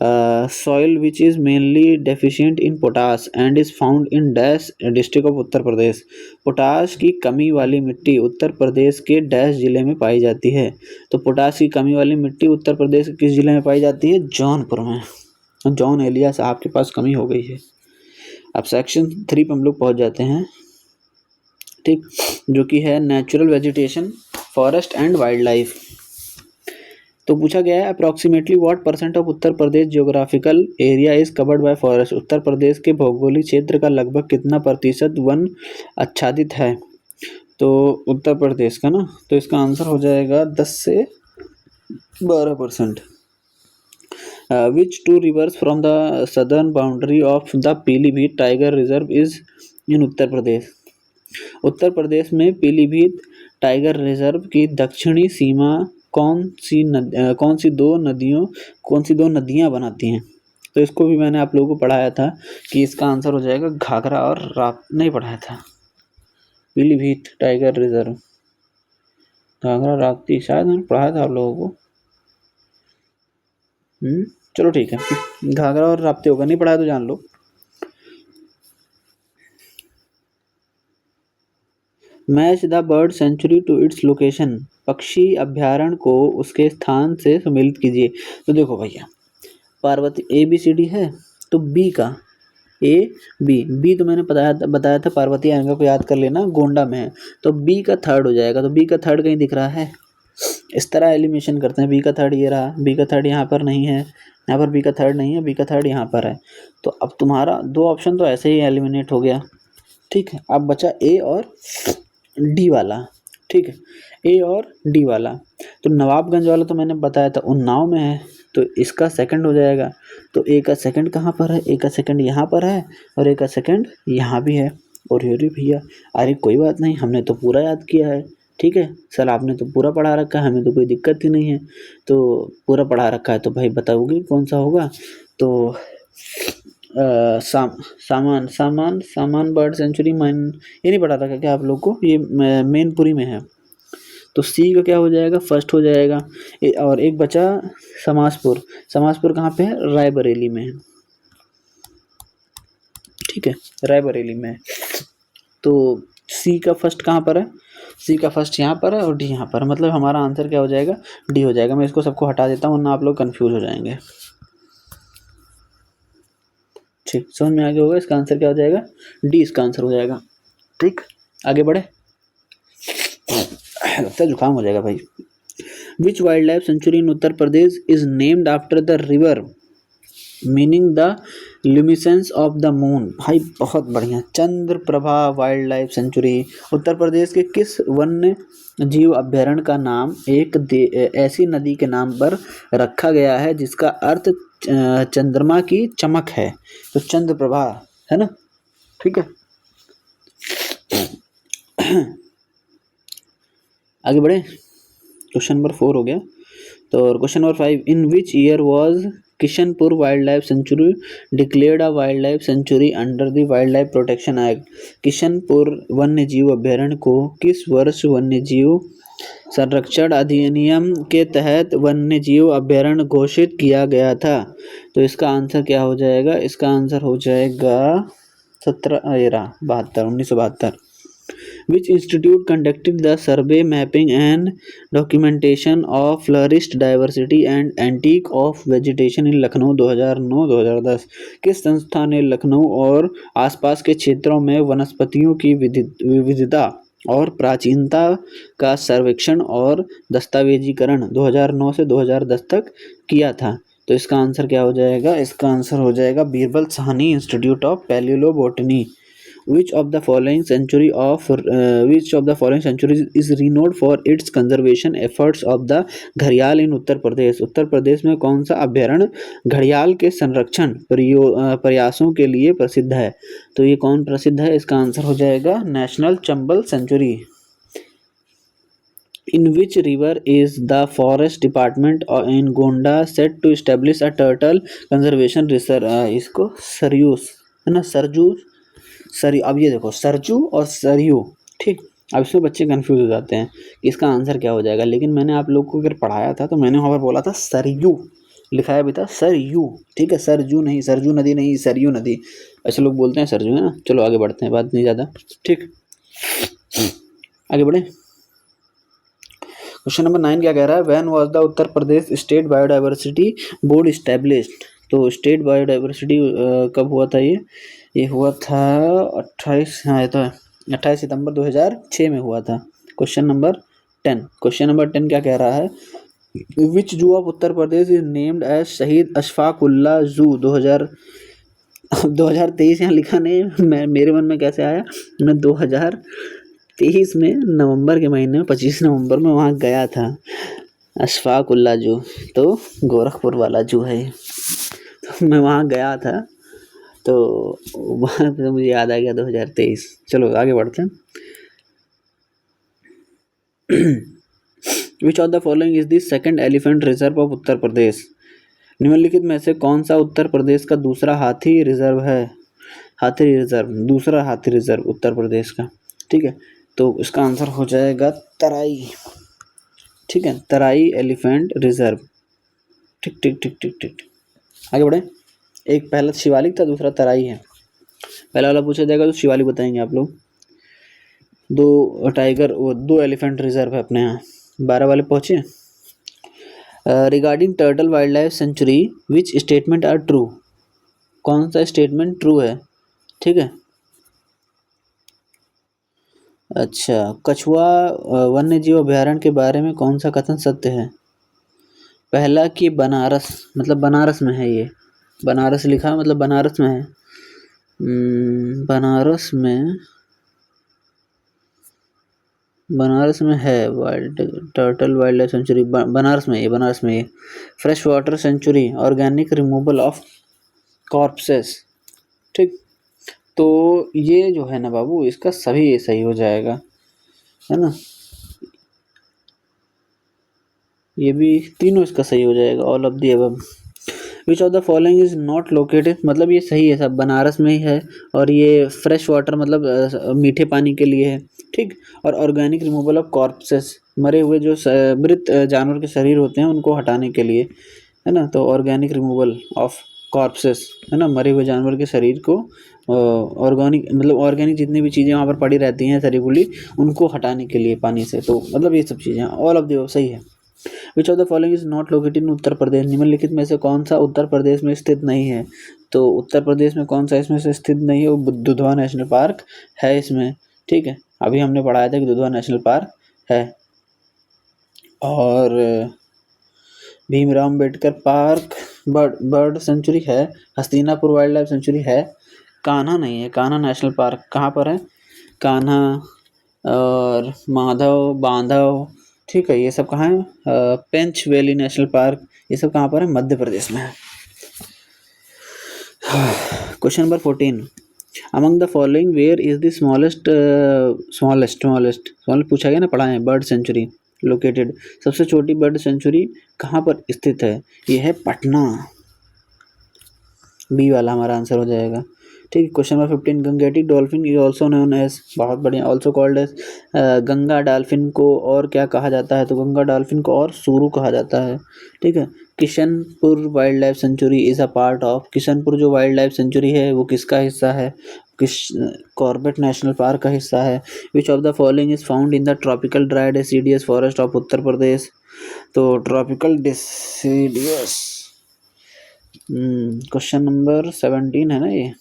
Soil which is mainly deficient in potash and is found in dash district of Uttar Pradesh. Potash की कमी वाली मिट्टी उत्तर प्रदेश के डैश जिले में पाई जाती है। तो पोटास की कमी वाली मिट्टी उत्तर प्रदेश के किस जिले में पाई जाती है, जौनपुर में। जॉन एलिया साहब के पास कमी हो गई है। अब सेक्शन 3 पे हम लोग पहुँच जाते हैं, ठीक, जो कि है natural vegetation, forest and wildlife. तो पूछा गया है approximately what percent of Uttar Pradesh geographical area is covered by forest. Uttar Pradesh के भौगोलिक क्षेत्र का लगभग कितना प्रतिशत वन आच्छादित है। तो उत्तर प्रदेश का ना, तो इसका आंसर हो जाएगा 10 से 12%। Which 2 rivers from the southern boundary of the Pilibhit tiger reserve is in Uttar Pradesh. Uttar Pradesh में पीलीभीत टाइगर रिजर्व की दक्षिणी सीमा कौन सी दो नदियां बनाती हैं। तो इसको भी मैंने आप लोगों को पढ़ाया था कि इसका आंसर हो जाएगा घाघरा और राप्ती, नहीं पढ़ाया था, पीलीभीत टाइगर रिजर्व, घाघरा राप्ती शायद मैंने पढ़ाया था आप लोगों को। चलो ठीक है, घाघरा और राप्ती होगा, नहीं पढ़ाया तो जान लो। Match the bird sanctuary to its location. पक्षी अभ्यारण्य को उसके स्थान से सम्मिलित कीजिए। तो देखो भैया, पार्वती ABCD है, तो बी का बी तो मैंने बताया था पार्वती अनगा को याद कर लेना, गोंडा में है, तो बी का थर्ड हो जाएगा। तो बी का थर्ड कहीं दिख रहा है, इस तरह एलिमिनेशन करते हैं। बी का थर्ड ये रहा, बी का थर्ड यहाँ पर नहीं है, यहाँ पर बी का थर्ड नहीं है, बी का थर्ड यहाँ पर है। तो अब तुम्हारा 2 ऑप्शन तो ऐसे ही एलिमिनेट हो गया, ठीक है। अब बचा ए और डी वाला, ठीक है, ए और डी वाला। तो नवाबगंज वाला तो मैंने बताया था उन्नाव में है, तो इसका सेकंड हो जाएगा। तो ए का सेकंड कहाँ पर है, ए का सेकंड यहाँ पर है और ए का सेकंड यहाँ भी है। और अरे भैया, अरे कोई बात नहीं, हमने तो पूरा याद किया है, ठीक है सर, आपने तो पूरा पढ़ा रखा है, हमें तो कोई दिक्कत ही नहीं है। तो पूरा पढ़ा रखा है तो भाई बताओगे कौन सा होगा। तो सामान बर्ड सेंचुरी मैन, ये नहीं पढ़ा था क्या आप लोग को, ये मैनपुरी में है। तो सी का क्या हो जाएगा, फर्स्ट हो जाएगा। और एक बचा समासपुर कहाँ पे है, रायबरेली में है, ठीक है, रायबरेली में है। तो सी का फर्स्ट कहाँ पर है, सी का फर्स्ट यहाँ पर है और डी यहाँ पर, मतलब हमारा आंसर क्या हो जाएगा, डी हो जाएगा। मैं इसको सबको हटा देता हूँ वरना आप लोग कंफ्यूज हो जाएंगे। ठीक, समझ में आ गया होगा, इसका आंसर क्या हो जाएगा, डी इसका आंसर हो जाएगा। ठीक, आगे बढ़े, लगता है जुकाम हो जाएगा भाई। Which wild life sanctuary in Uttar Pradesh is named after the river meaning the luminescence of the moon. भाई बहुत बढ़िया, Chandraprabha wild life sanctuary Uttar Pradesh के किस वन्य जीव अभ्यारण्य का नाम एक ऐसी नदी के नाम पर रखा गया है जिसका अर्थ चंद्रमा की चमक है, तो चंद्रप्रभा है ना। ठीक है, आगे बढ़े, क्वेश्चन नंबर 4 हो गया। तो question number 5, in which year was Kishanpur wild life sanctuary declared a wild life sanctuary under the wild life protection act. Kishanpur वन्य जीव अभ्यारण्य को किस वर्ष वन्य जीव संरक्षण अधिनियम के तहत वन्य जीव अभ्यारण्य घोषित किया गया था? तो इसका आंसर क्या हो जाएगा, इसका आंसर हो जाएगा 1972। Which institute conducted the survey, mapping and documentation of forest diversity and antique of vegetation in Lucknow 2009-2010? किस संस्था ने लखनऊ और आसपास के क्षेत्रों में वनस्पतियों की विविधता और प्राचीनता का सर्वेक्षण और दस्तावेजीकरण 2009 से 2010 तक किया था? तो इसका आंसर क्या हो जाएगा, इसका आंसर हो जाएगा Birbal Sahni institute of palaeobotany. Which of the following centuries is renowned for its conservation efforts of the घड़ियाल in उत्तर प्रदेश? उत्तर प्रदेश में कौन सा अभ्यारण्य घड़ियाल के संरक्षण प्रयासों के लिए प्रसिद्ध है? तो ये कौन प्रसिद्ध है, इसका आंसर हो जाएगा national Chambal sanctuary. In which river is the forest department in Gonda set to establish a turtle conservation reserve? इसको सरयू है ना, सरयू। अब ये देखो सरजू और सरयू, ठीक, अब इसमें बच्चे कंफ्यूज हो जाते हैं कि इसका आंसर क्या हो जाएगा, लेकिन मैंने आप लोग को अगर पढ़ाया था तो मैंने वहाँ पर बोला था सरयू, लिखाया भी था सरयू। ठीक है, सरजू नहीं, सरजू नदी नहीं, सरयू नदी, ऐसे लोग बोलते हैं सरजू, है ना। चलो आगे बढ़ते हैं, बात नहीं ज़्यादा। ठीक, आगे बढ़े। क्वेश्चन नंबर 9 क्या कह रहा है, when was the Uttar Pradesh state biodiversity board established? तो स्टेट बायोडाइवर्सिटी कब हुआ था, ये हुआ था 28 सितंबर 2006 में हुआ था। क्वेश्चन नंबर 10 क्या कह रहा है, which zoo of Uttar Pradesh is named as Shaheed Ashfaq Ullah जू 2023 यहाँ लिखा नहीं, मेरे मन में कैसे आया, मैं 2023 में नवंबर के महीने में 25 नवंबर में वहाँ गया था, अशफाक उल्लाह जू, तो गोरखपुर वाला जू है, तो मैं वहाँ गया था, तो वहाँ पे मुझे याद आ गया 2023। चलो आगे बढ़ते हैं। Which of the following is the second elephant reserve of Uttar Pradesh? निम्नलिखित में से कौन सा उत्तर प्रदेश का दूसरा हाथी रिजर्व है? दूसरा हाथी रिजर्व उत्तर प्रदेश का। ठीक है, तो इसका आंसर हो जाएगा तराई। ठीक है, तराई एलिफेंट रिजर्व। ठीक, आगे बढ़े। एक पहला शिवालिक था, दूसरा तराई है। पहला वाला पूछा जाएगा तो शिवालिक बताएंगे आप लोग। 2 एलिफेंट रिजर्व है अपने यहाँ। 12 वाले पहुँचे। Regarding turtle wild life sanctuary which statement are true? कौन सा स्टेटमेंट ट्रू है? ठीक है, अच्छा, कछुआ वन्य जीव अभ्यारण्य के बारे में कौन सा कथन सत्य है? पहला कि बनारस, मतलब बनारस में है, ये बनारस लिखा मतलब बनारस में है। बनारस में है turtle wild life sanctuary, Banaras में ये fresh water sanctuary, organic removal of corpses. ठीक, तो ये जो है ना बाबू, इसका सभी सही हो जाएगा, है ना, ये भी तीनों इसका सही हो जाएगा, all of the above. Which of the following is not located? मतलब ये सही है, सब बनारस में ही है, और ये फ्रेश वाटर मतलब मीठे पानी के लिए है। ठीक, और ऑर्गेनिक रिमूवल ऑफ कॉर्पसेस, मरे हुए जो मृत जानवर के शरीर होते हैं उनको हटाने के लिए, है ना, तो ऑर्गेनिक रिमूवल ऑफ कॉर्पसेस, है ना, मरे हुए जानवर के शरीर को ऑर्गेनिक मतलब ऑर्गेनिक जितनी भी चीज़ें वहाँ पर पड़ी रहती हैं सरीकुली, उनको हटाने के लिए पानी से, तो मतलब ये सब चीज़ें ऑल ऑफ द सही है। Which of the following is not located in Uttar Pradesh, निम्नलिखित में से कौन सा उत्तर प्रदेश में स्थित नहीं है? तो उत्तर प्रदेश में कौन सा इसमें से स्थित नहीं है? वो दुधवा नेशनल पार्क है इसमें, ठीक है। अभी हमने पढ़ाया था कि दुधवा नेशनल पार्क है। और Bhimrao Ambedkar park bird sanctuary है। हस्तिनापुर वाइल्ड लाइफ सेंचुरी है। कान्हा नहीं है, कान्हा नेशनल पार्क कहाँ पर है? कान्हा और माधव बांधव, ठीक है, ये सब कहाँ है? पेंच वैली नेशनल पार्क, ये सब कहाँ पर है? मध्य प्रदेश में है। Question number 14, among the following where is the smallest पूछा गया ना, पढ़ा है, बर्ड सेंचुरी लोकेटेड, सबसे छोटी बर्ड सेंचुरी कहाँ पर स्थित है? ये है पटना, बी वाला हमारा आंसर हो जाएगा, ठीक है। Question number 15, gangetic dolphin is also known as, बहुत बढ़िया, also called as, Ganga dolphin को और क्या कहा जाता है? तो गंगा डॉल्फिन को और सूरू कहा जाता है, ठीक है। Kishanpur wild life sanctuary is a part of, Kishanpur जो वाइल्ड लाइफ सेंचुरी है वो किसका हिस्सा है? कॉर्बेट नेशनल पार्क का हिस्सा है। Which of the following is found in the tropical dry deciduous forest of Uttar Pradesh? तो ट्रॉपिकल डेसिडियस, क्वेश्चन नंबर 17 है ना ये।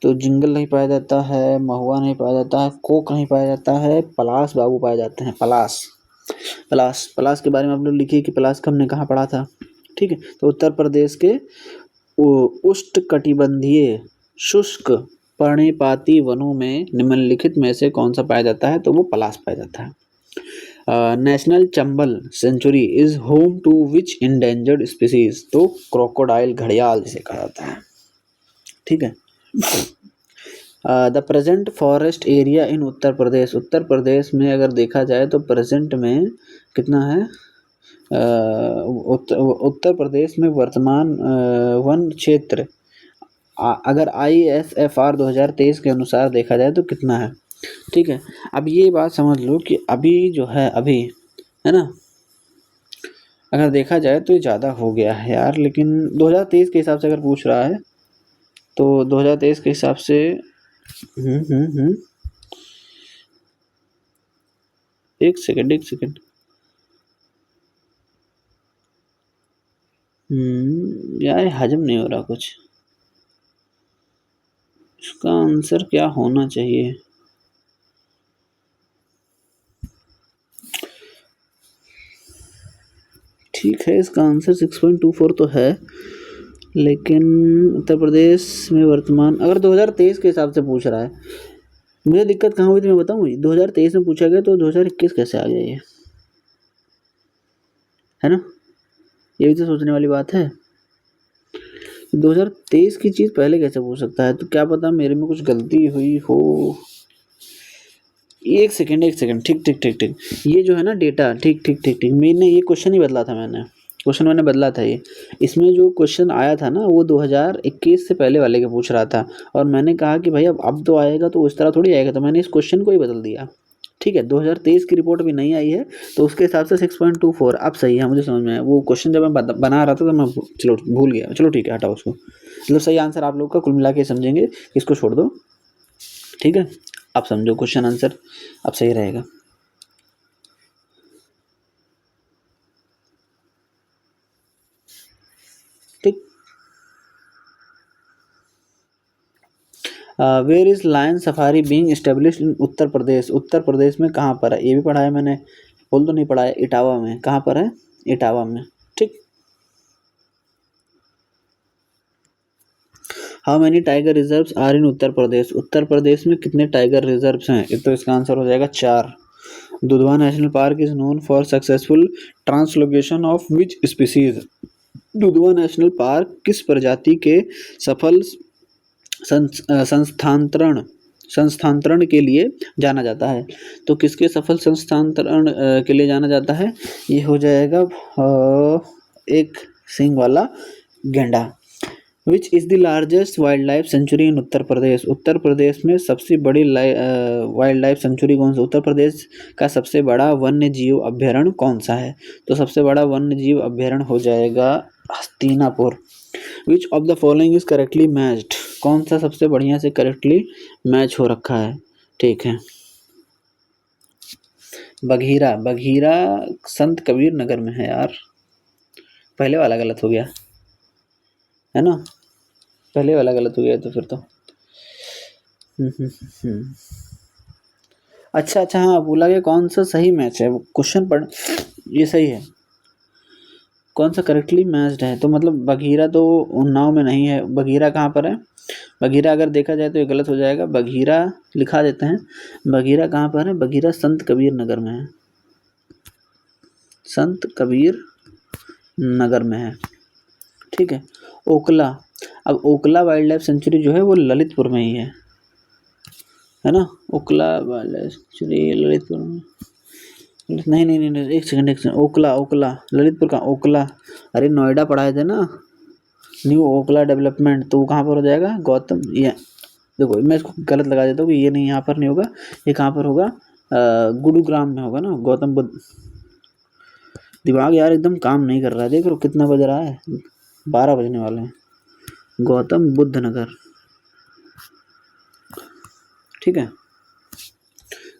तो जिंगल नहीं पाया जाता है, महुआ नहीं पाया जाता है, कोक नहीं पाया जाता है, पलाश बाबू पाए जाते हैं। पलाश के बारे में आप लोग लिखिए कि पलाश को हमने कहाँ पढ़ा था, ठीक है। तो उत्तर प्रदेश के उष्णकटिबंधीय शुष्क पर्णपाती वनों में निम्नलिखित में से कौन सा पाया जाता है? तो वो पलाश पाया जाता है। National Chambal sanctuary is home to which endangered species? तो क्रोकोडाइल, घड़ियाल जिसे कहा जाता है, ठीक है। The present forest area in Uttar Pradesh में अगर देखा जाए तो प्रेजेंट में कितना है? उत्तर प्रदेश में वर्तमान वन क्षेत्र अगर ISFR 2023 के अनुसार देखा जाए तो कितना है, ठीक है। अब ये बात समझ लो कि अभी जो है, अभी है ना, अगर देखा जाए तो ये ज़्यादा हो गया है यार, लेकिन 2023 के हिसाब से अगर पूछ रहा है तो 2023 के हिसाब से एक सेकंड यार हजम नहीं हो रहा कुछ, इसका आंसर क्या होना चाहिए? ठीक है, इसका आंसर 6.24 तो है, लेकिन उत्तर प्रदेश में वर्तमान अगर 2023 के हिसाब से पूछ रहा है, मुझे दिक्कत कहाँ हुई थी मैं बताऊँ? 2023 में पूछा गया तो 2021 कैसे आ गया ये, है ना? ये भी तो सोचने वाली बात है। 2023 की चीज़ पहले कैसे पूछ सकता है? तो क्या पता मेरे में कुछ गलती हुई हो। एक सेकंड, ठीक, ये जो है ना डेटा, ठीक, मैंने ये क्वेश्चन ही बदला था, मैंने बदला था ये। इसमें जो क्वेश्चन आया था ना वो 2021 से पहले वाले के पूछ रहा था, और मैंने कहा कि भाई अब तो आएगा तो उस तरह थोड़ी आएगा, तो मैंने इस क्वेश्चन को ही बदल दिया, ठीक है। 2023 की रिपोर्ट भी नहीं आई है तो उसके हिसाब से 6.24 अब सही है, मुझे समझ में आया। वो क्वेश्चन जब मैं बना रहा था तो मैं चलो भूल गया, चलो ठीक है, हटाओ उसको। मतलब सही आंसर आप लोग का कुल मिला के समझेंगे, इसको छोड़ दो, ठीक है। आप समझो क्वेश्चन आंसर अब सही रहेगा। ठीक, where is lion safari being established in Uttar Pradesh में कहाँ पर है? ये भी पढ़ा है मैंने, बोल तो नहीं पढ़ा है। इटावा में, कहाँ पर है? इटावा में, ठीक। How many tiger reserves are in Uttar Pradesh में कितने टाइगर रिजर्व्स हैं? तो इसका आंसर हो जाएगा 4। Dudhwa national park is known for successful translocation of which species? Dudhwa national park किस प्रजाति के सफल संस्थांतरण के लिए जाना जाता है? तो किसके सफल संस्थांतरण के लिए जाना जाता है? ये हो जाएगा एक सींग वाला गेंडा। Which is the largest wild life sanctuary in Uttar Pradesh में सबसे बड़ी वाइल्ड लाइफ सेंचुरी कौन सा? उत्तर प्रदेश का सबसे बड़ा वन्य जीव अभ्यारण्य कौन सा है? तो सबसे बड़ा वन्य जीव अभ्यारण्य हो जाएगा हस्तिनापुर। विच of the following is correctly matched? कौन सा सबसे बढ़िया से करेक्टली मैच हो रखा है? ठीक है, बघीरा। बघीरा संत कबीर नगर में है यार, पहले वाला गलत हो गया है ना, पहले वाला गलत हो गया तो फिर तो अच्छा अच्छा, हाँ बोला गया कौन सा सही मैच है, क्वेश्चन पढ़, ये सही है, कौन सा करेक्टली मैच्ड है, तो मतलब बघीरा तो उन्नाव में नहीं है, बघीरा कहाँ पर है? बघीरा अगर देखा जाए तो ये गलत हो जाएगा, बघीरा लिखा देते हैं, बघीरा कहाँ पर है? बघीरा संत कबीर नगर में है, संत कबीर नगर में है, ठीक है। ओखला, अब ओखला वाइल्ड लाइफ सेंचुरी जो है वो ललितपुर में ही है ना, Okhla wild life sanctuary Lalitpur में, नहीं नहीं नहीं नहीं, एक सेकंड, ओखला ओखला ललितपुर का ओखला, अरे नोएडा पढ़ाए थे ना, न्यू ओखला डेवलपमेंट, तो वो कहाँ पर हो जाएगा? गौतम, ये देखो मैं इसको गलत लगा देता हूँ कि ये नहीं, यहाँ पर नहीं होगा, ये कहाँ पर होगा? गुरुग्राम में होगा ना, गौतम बुद्ध। दिमाग यार एकदम काम नहीं कर रहा है, देख लो कितना बज रहा है, 12 बजने वाले हैं। गौतम बुद्ध नगर, ठीक है,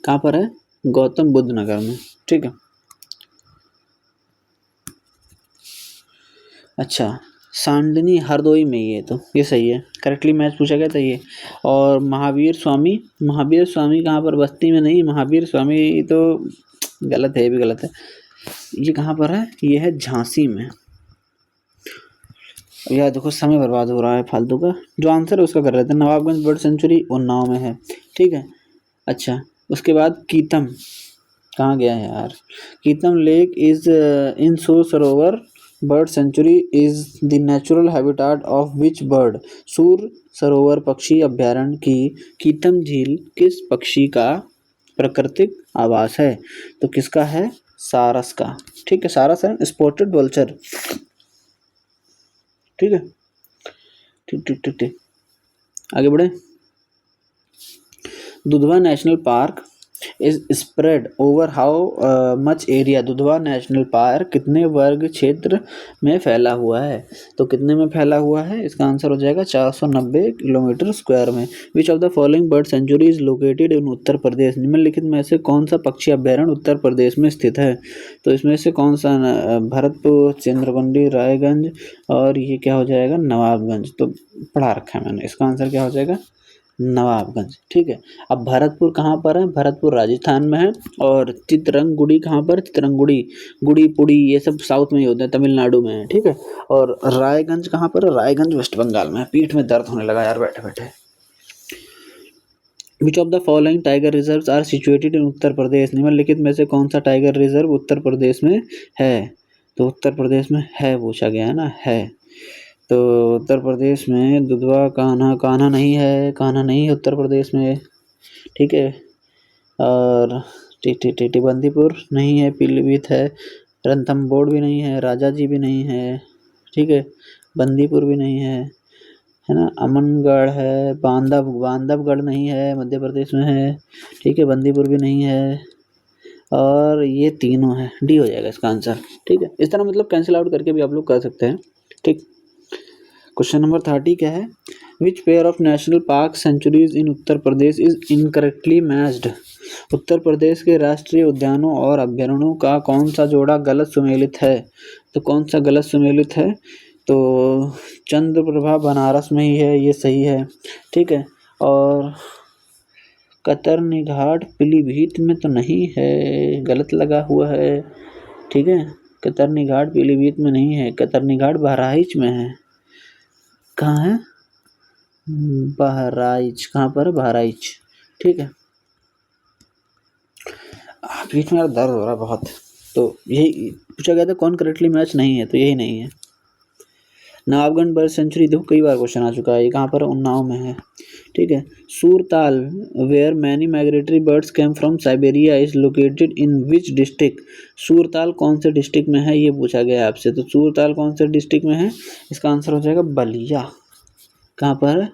कहाँ पर है? गौतम बुद्ध नगर में, ठीक है। अच्छा, सांडनी हरदोई में ही है, तो ये सही है, करेक्टली मैच पूछा गया था ये। और महावीर स्वामी, महावीर स्वामी कहाँ पर? बस्ती में नहीं, महावीर स्वामी तो गलत है, ये भी गलत है, ये कहाँ पर है? ये है झांसी में। यार देखो समय बर्बाद हो रहा है फालतू का, जो आंसर है उसका कर रहे थे। नवाबगंज बर्ड सेंचुरी उन्नाव में है, ठीक है। अच्छा, उसके बाद कीतम कहाँ गया है यार? कीतम लेक इज इन सूर सरोवर bird sanctuary is the natural habitat of which bird? सूर सरोवर पक्षी अभ्यारण्य की कीतम झील किस पक्षी का प्राकृतिक आवास है? तो किसका है? सारस का, ठीक है, सारस है, स्पॉटेड वल्चर, ठीक है, ठीक ठीक ठीक ठीक, आगे बढ़े। Dudhwa national park is spread over how much area? Dudhwa national park कितने वर्ग क्षेत्र में फैला हुआ है? तो कितने में फैला हुआ है? इसका आंसर हो जाएगा 490 किलोमीटर स्क्वायर में। Which of the following bird sanctuary is located in Uttar Pradesh? निम्नलिखित में से कौन सा पक्षी अभ्यारण्य उत्तर प्रदेश में स्थित है? तो इसमें से कौन सा? भरतपुर, चंद्रबंडी, रायगंज, और ये क्या हो जाएगा? नवाबगंज। तो पढ़ा रखा है मैंने, इसका आंसर क्या हो जाएगा? नवाबगंज, ठीक है। अब भरतपुर कहाँ पर है? भरतपुर राजस्थान में है। और चितरंगगुड़ी कहाँ पर? चितरंगगुड़ी, गुड़ी पुड़ी ये सब साउथ में ही होते हैं, तमिलनाडु में है, ठीक है। और रायगंज कहाँ पर है? रायगंज वेस्ट बंगाल में है। पीठ में दर्द होने लगा यार बैठे बैठे। Which of the following tiger reserves are situated in Uttar Pradesh? निम्नलिखित में से कौन सा टाइगर रिजर्व उत्तर प्रदेश में है? तो उत्तर प्रदेश में है पूछा गया है ना, है। तो उत्तर प्रदेश में दुधवा, कान्हा, कान्हा नहीं है, कान्हा नहीं है उत्तर प्रदेश में, ठीक है। और टीटी बंदीपुर नहीं है, पीलीभीत है, रणथंभौर भी नहीं है, राजा जी भी नहीं है, ठीक है, बंदीपुर भी नहीं है ना, अमनगढ़ है, बांधवगढ़ नहीं है, मध्य प्रदेश में है, ठीक है, बंदीपुर भी नहीं है, और ये तीनों है, डी हो जाएगा इसका आंसर, ठीक है। इस तरह मतलब कैंसिल आउट करके भी आप लोग कर सकते हैं, ठीक। क्वेश्चन नंबर 30 क्या है? Which pair of national park sanctuaries in Uttar Pradesh is incorrectly matched? Uttar Pradesh के राष्ट्रीय उद्यानों और अभ्यारण्यों का कौन सा जोड़ा गलत सुमेलित है? तो कौन सा गलत सुमेलित है? तो चंद्रप्रभा बनारस में ही है, ये सही है, ठीक है। और कतरनी घाट पीलीभीत में तो नहीं है, गलत लगा हुआ है, ठीक है। कतरनी घाट पीलीभीत में नहीं है, कतरनी घाट बहराइच में है। कहाँ है? बहराइच, कहाँ पर? बहराइच, ठीक है। बीच में यार दर्द हो रहा है बहुत, तो यही पूछा गया था कौन करेक्टली मैच नहीं है, तो यही नहीं है। नवाबगंज बर्ड सेंचुरी देखो कई बार क्वेश्चन आ चुका है, ये कहाँ पर? उन्नाव में है, ठीक है। Surtal where many migratory birds came from Siberia is located in which district? Surtal कौन से डिस्ट्रिक्ट में है ये पूछा गया है आपसे, तो सूरताल कौन से डिस्ट्रिक्ट में है? इसका आंसर हो जाएगा बलिया। कहाँ पर है?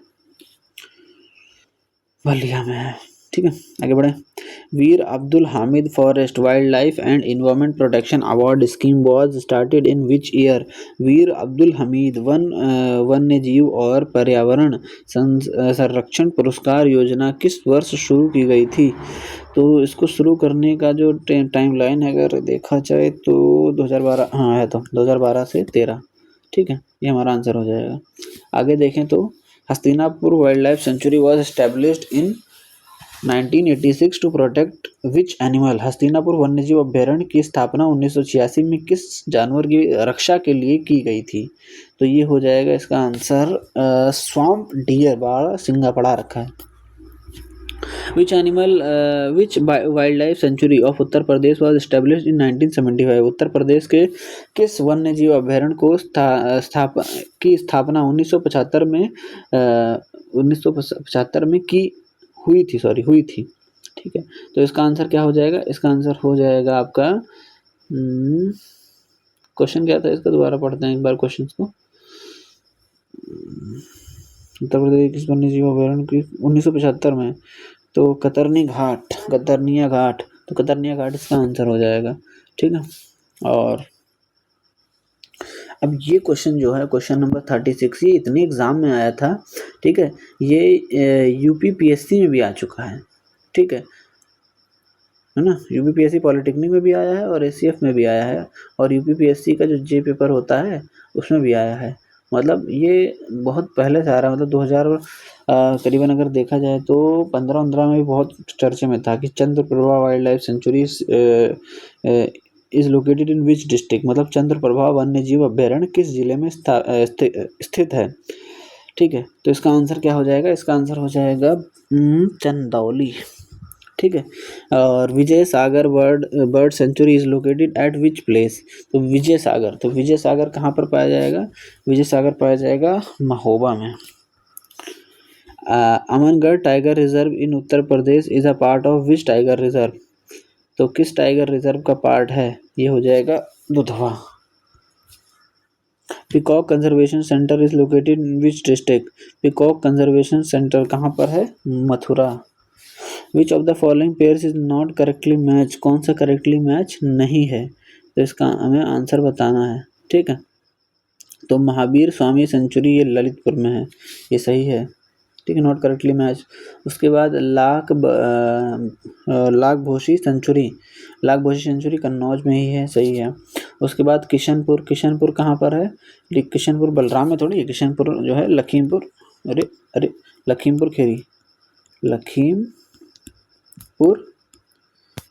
बलिया में है, ठीक है, आगे बढ़े। Veer Abdul Hamid forest wildlife and environment protection award scheme was started in which year? Veer Abdul Hamid वन्य जीव और पर्यावरण संरक्षण पुरस्कार योजना किस वर्ष शुरू की गई थी? तो इसको शुरू करने का जो टाइम लाइन है अगर देखा जाए तो 2012, हाँ है, तो 2012 से 13। ठीक है, ये हमारा आंसर हो जाएगा। आगे देखें तो Hastinapur wild life sanctuary was established in 1986 to protect which animal? Hastinapur वन्यजीव अभ्यारण्य की स्थापना 1986 में किस जानवर की रक्षा के लिए की गई थी? तो ये हो जाएगा इसका आंसर स्वैम्प डियर, बारह सिंगा पड़ा रखा है। Which wild life sanctuary of Uttar Pradesh was established in 1975? Uttar Pradesh के किस वन्य जीव अभ्यारण्य को स्थापना 1975 में की हुई थी। ठीक है, तो इसका आंसर क्या हो जाएगा? इसका आंसर हो जाएगा आपका, क्वेश्चन क्या था इसका, दोबारा पढ़ते हैं एक बार क्वेश्चन को। उत्तर प्रदेश किस वन्य जीव अभ्यारण्य की 1975 में? तो कतरनिया घाट, तो कतरनिया घाट इसका आंसर हो जाएगा। ठीक है, और अब ये क्वेश्चन जो है क्वेश्चन नंबर 36, ये इतने एग्जाम में आया था। ठीक है, ये यूपीपीएससी में भी आ चुका है। ठीक है ना, यूपीपीएससी पॉलिटेक्निक में भी आया है और एसीएफ में भी आया है, और यूपीपीएससी का जो जे पेपर होता है उसमें भी आया है। मतलब ये बहुत पहले से आ रहा है, मतलब 2000 करीबन अगर देखा जाए तो 15-15 में भी बहुत चर्चे में था कि Chandraprabha wild life sanctuary is located in which district, मतलब चंद्रप्रभा वन्य जीव अभ्यारण्य किस जिले में स्थित है। ठीक है, तो इसका आंसर क्या हो जाएगा? इसका आंसर हो जाएगा चंदौली। ठीक है, और Vijay Sagar bird sanctuary is located at which place? तो विजय सागर कहाँ पर पाया जाएगा? विजय सागर पाया जाएगा महोबा में। Amangarh tiger reserve in Uttar Pradesh is a part of which tiger reserve? तो किस टाइगर रिजर्व का पार्ट है? ये हो जाएगा Dudhwa. Peacock conservation centre is located in which district? Peacock conservation centre कहाँ पर है? मथुरा। विच of the following pairs is not correctly match? कौन सा करेक्टली मैच नहीं है? तो इसका हमें आंसर बताना है। ठीक है, तो महावीर स्वामी सेंचुरी ये ललितपुर में है, ये सही है। ठीक है, नॉट करेक्टली मैच। उसके बाद लाखभोशी सेंचुरी कन्नौज में ही है, सही है। उसके बाद किशनपुर कहाँ पर है? किशनपुर बलराम में थोड़ी है, किशनपुर जो है लखीमपुर, लखीमपुर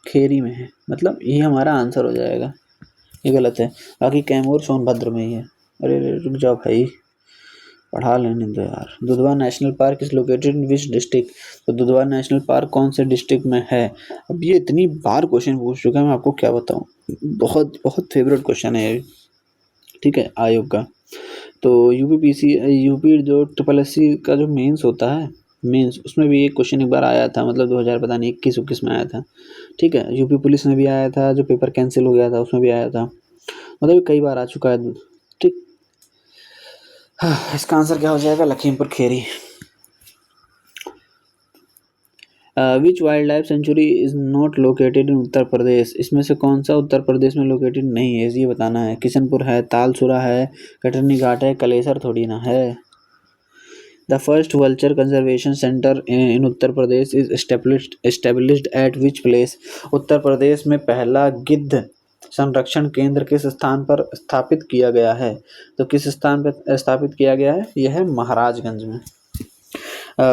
खेरी में है, मतलब ये हमारा आंसर हो जाएगा। ये गलत है, बाकी कैमूर सोनभद्र में ही है। अरे रुक जाओ भाई, पढ़ा लेने दो यार। Dudhwa national park is located in which district? तो दुधवा नेशनल पार्क कौन से डिस्ट्रिक्ट में है? अब ये इतनी बार क्वेश्चन पूछ चुका है, मैं आपको क्या बताऊं, बहुत बहुत फेवरेट क्वेश्चन है ये। ठीक है, आयोग का। तो यूपी जो SSC का जो मेंस होता है, उसमें भी एक क्वेश्चन एक बार आया था, मतलब 2000 पता नहीं 21-21 में आया था। ठीक है, यूपी पुलिस में भी आया था, जो पेपर कैंसिल हो गया था उसमें भी आया था, मतलब कई बार आ चुका है। ठीक, इसका आंसर क्या हो जाएगा? Lakhimpur Kheri. Which wild life sanctuary is not located in Uttar Pradesh? इसमें से कौन सा उत्तर प्रदेश में लोकेटेड नहीं है, ये बताना है। किशनपुर है, तालसुरा है, कटरनी घाट है, कलेसर थोड़ी ना है। The first vulture conservation centre in Uttar Pradesh is established at which place? Uttar Pradesh में पहला गिद्ध संरक्षण केंद्र किस स्थान पर स्थापित किया गया है? तो किस स्थान पर स्थापित किया गया है? यह है महाराजगंज में।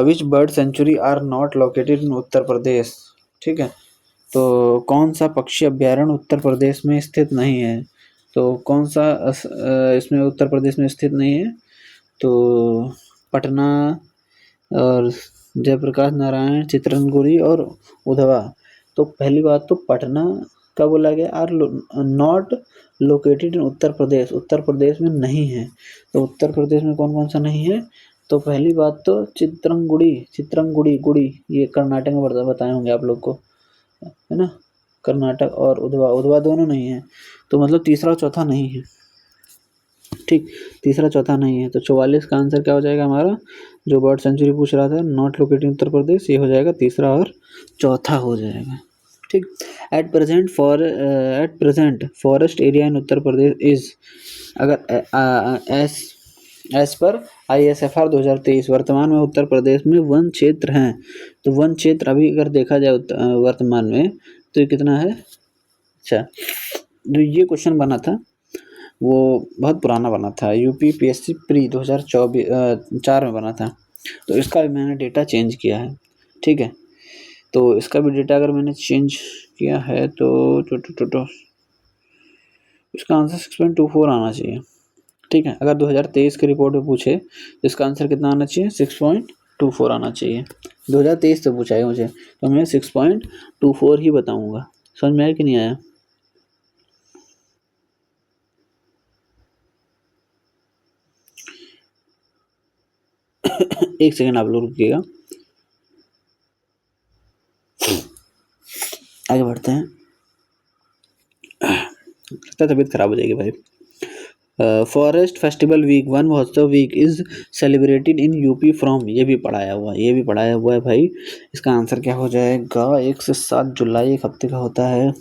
Which bird sanctuary are not located in Uttar Pradesh? ठीक है, तो कौन सा पक्षी अभ्यारण्य उत्तर प्रदेश में स्थित नहीं है? तो कौन सा इसमें उत्तर प्रदेश में स्थित नहीं है? तो पटना और जयप्रकाश नारायण, चित्रंगुरी और उधवा। तो पहली बात तो पटना का बोला गया are not located in Uttar Pradesh में नहीं है। तो उत्तर प्रदेश में कौन कौन सा नहीं है? तो पहली बात तो चित्रंगुड़ी, ये कर्नाटक में बताए होंगे आप लोग को, है ना, कर्नाटक, और उधवा दोनों नहीं है, तो मतलब तीसरा चौथा नहीं है। ठीक, तीसरा चौथा नहीं है, तो 44 का आंसर क्या हो जाएगा हमारा? जो बर्ड सेंचुरी पूछ रहा था, नॉट लोकेटेड इन उत्तर प्रदेश, ये हो जाएगा तीसरा और चौथा हो जाएगा। ठीक। At present forest area in Uttar Pradesh is, अगर एस पर ISFR 2023 वर्तमान में उत्तर प्रदेश में वन क्षेत्र हैं, तो वन क्षेत्र अभी अगर देखा जाए वर्तमान में तो ये कितना है। अच्छा, जो ये क्वेश्चन बना था वो बहुत पुराना बना था, UPPSC प्री 2024 में बना था, तो इसका भी मैंने डेटा चेंज किया है। ठीक है, तो इसका भी डेटा अगर मैंने चेंज किया है तो इसका आंसर 6.24 आना चाहिए। ठीक है, अगर 2023 की रिपोर्ट में पूछे तो इसका आंसर कितना आना चाहिए, 6.24 आना चाहिए। 2023 से पूछा है मुझे, तो मैं 6.24 ही बताऊंगा। समझ में आया कि नहीं आया? एक सेकंड आप लोग रुकिएगा, आगे बढ़ते हैं। लगता है तबीयत खराब हो जाएगी भाई। Forest festival week, Van Mahotsav week is celebrated in UP from, ये भी पढ़ाया हुआ है भाई। इसका आंसर क्या हो जाएगा, 1 से 7 जुलाई, एक हफ्ते का होता है।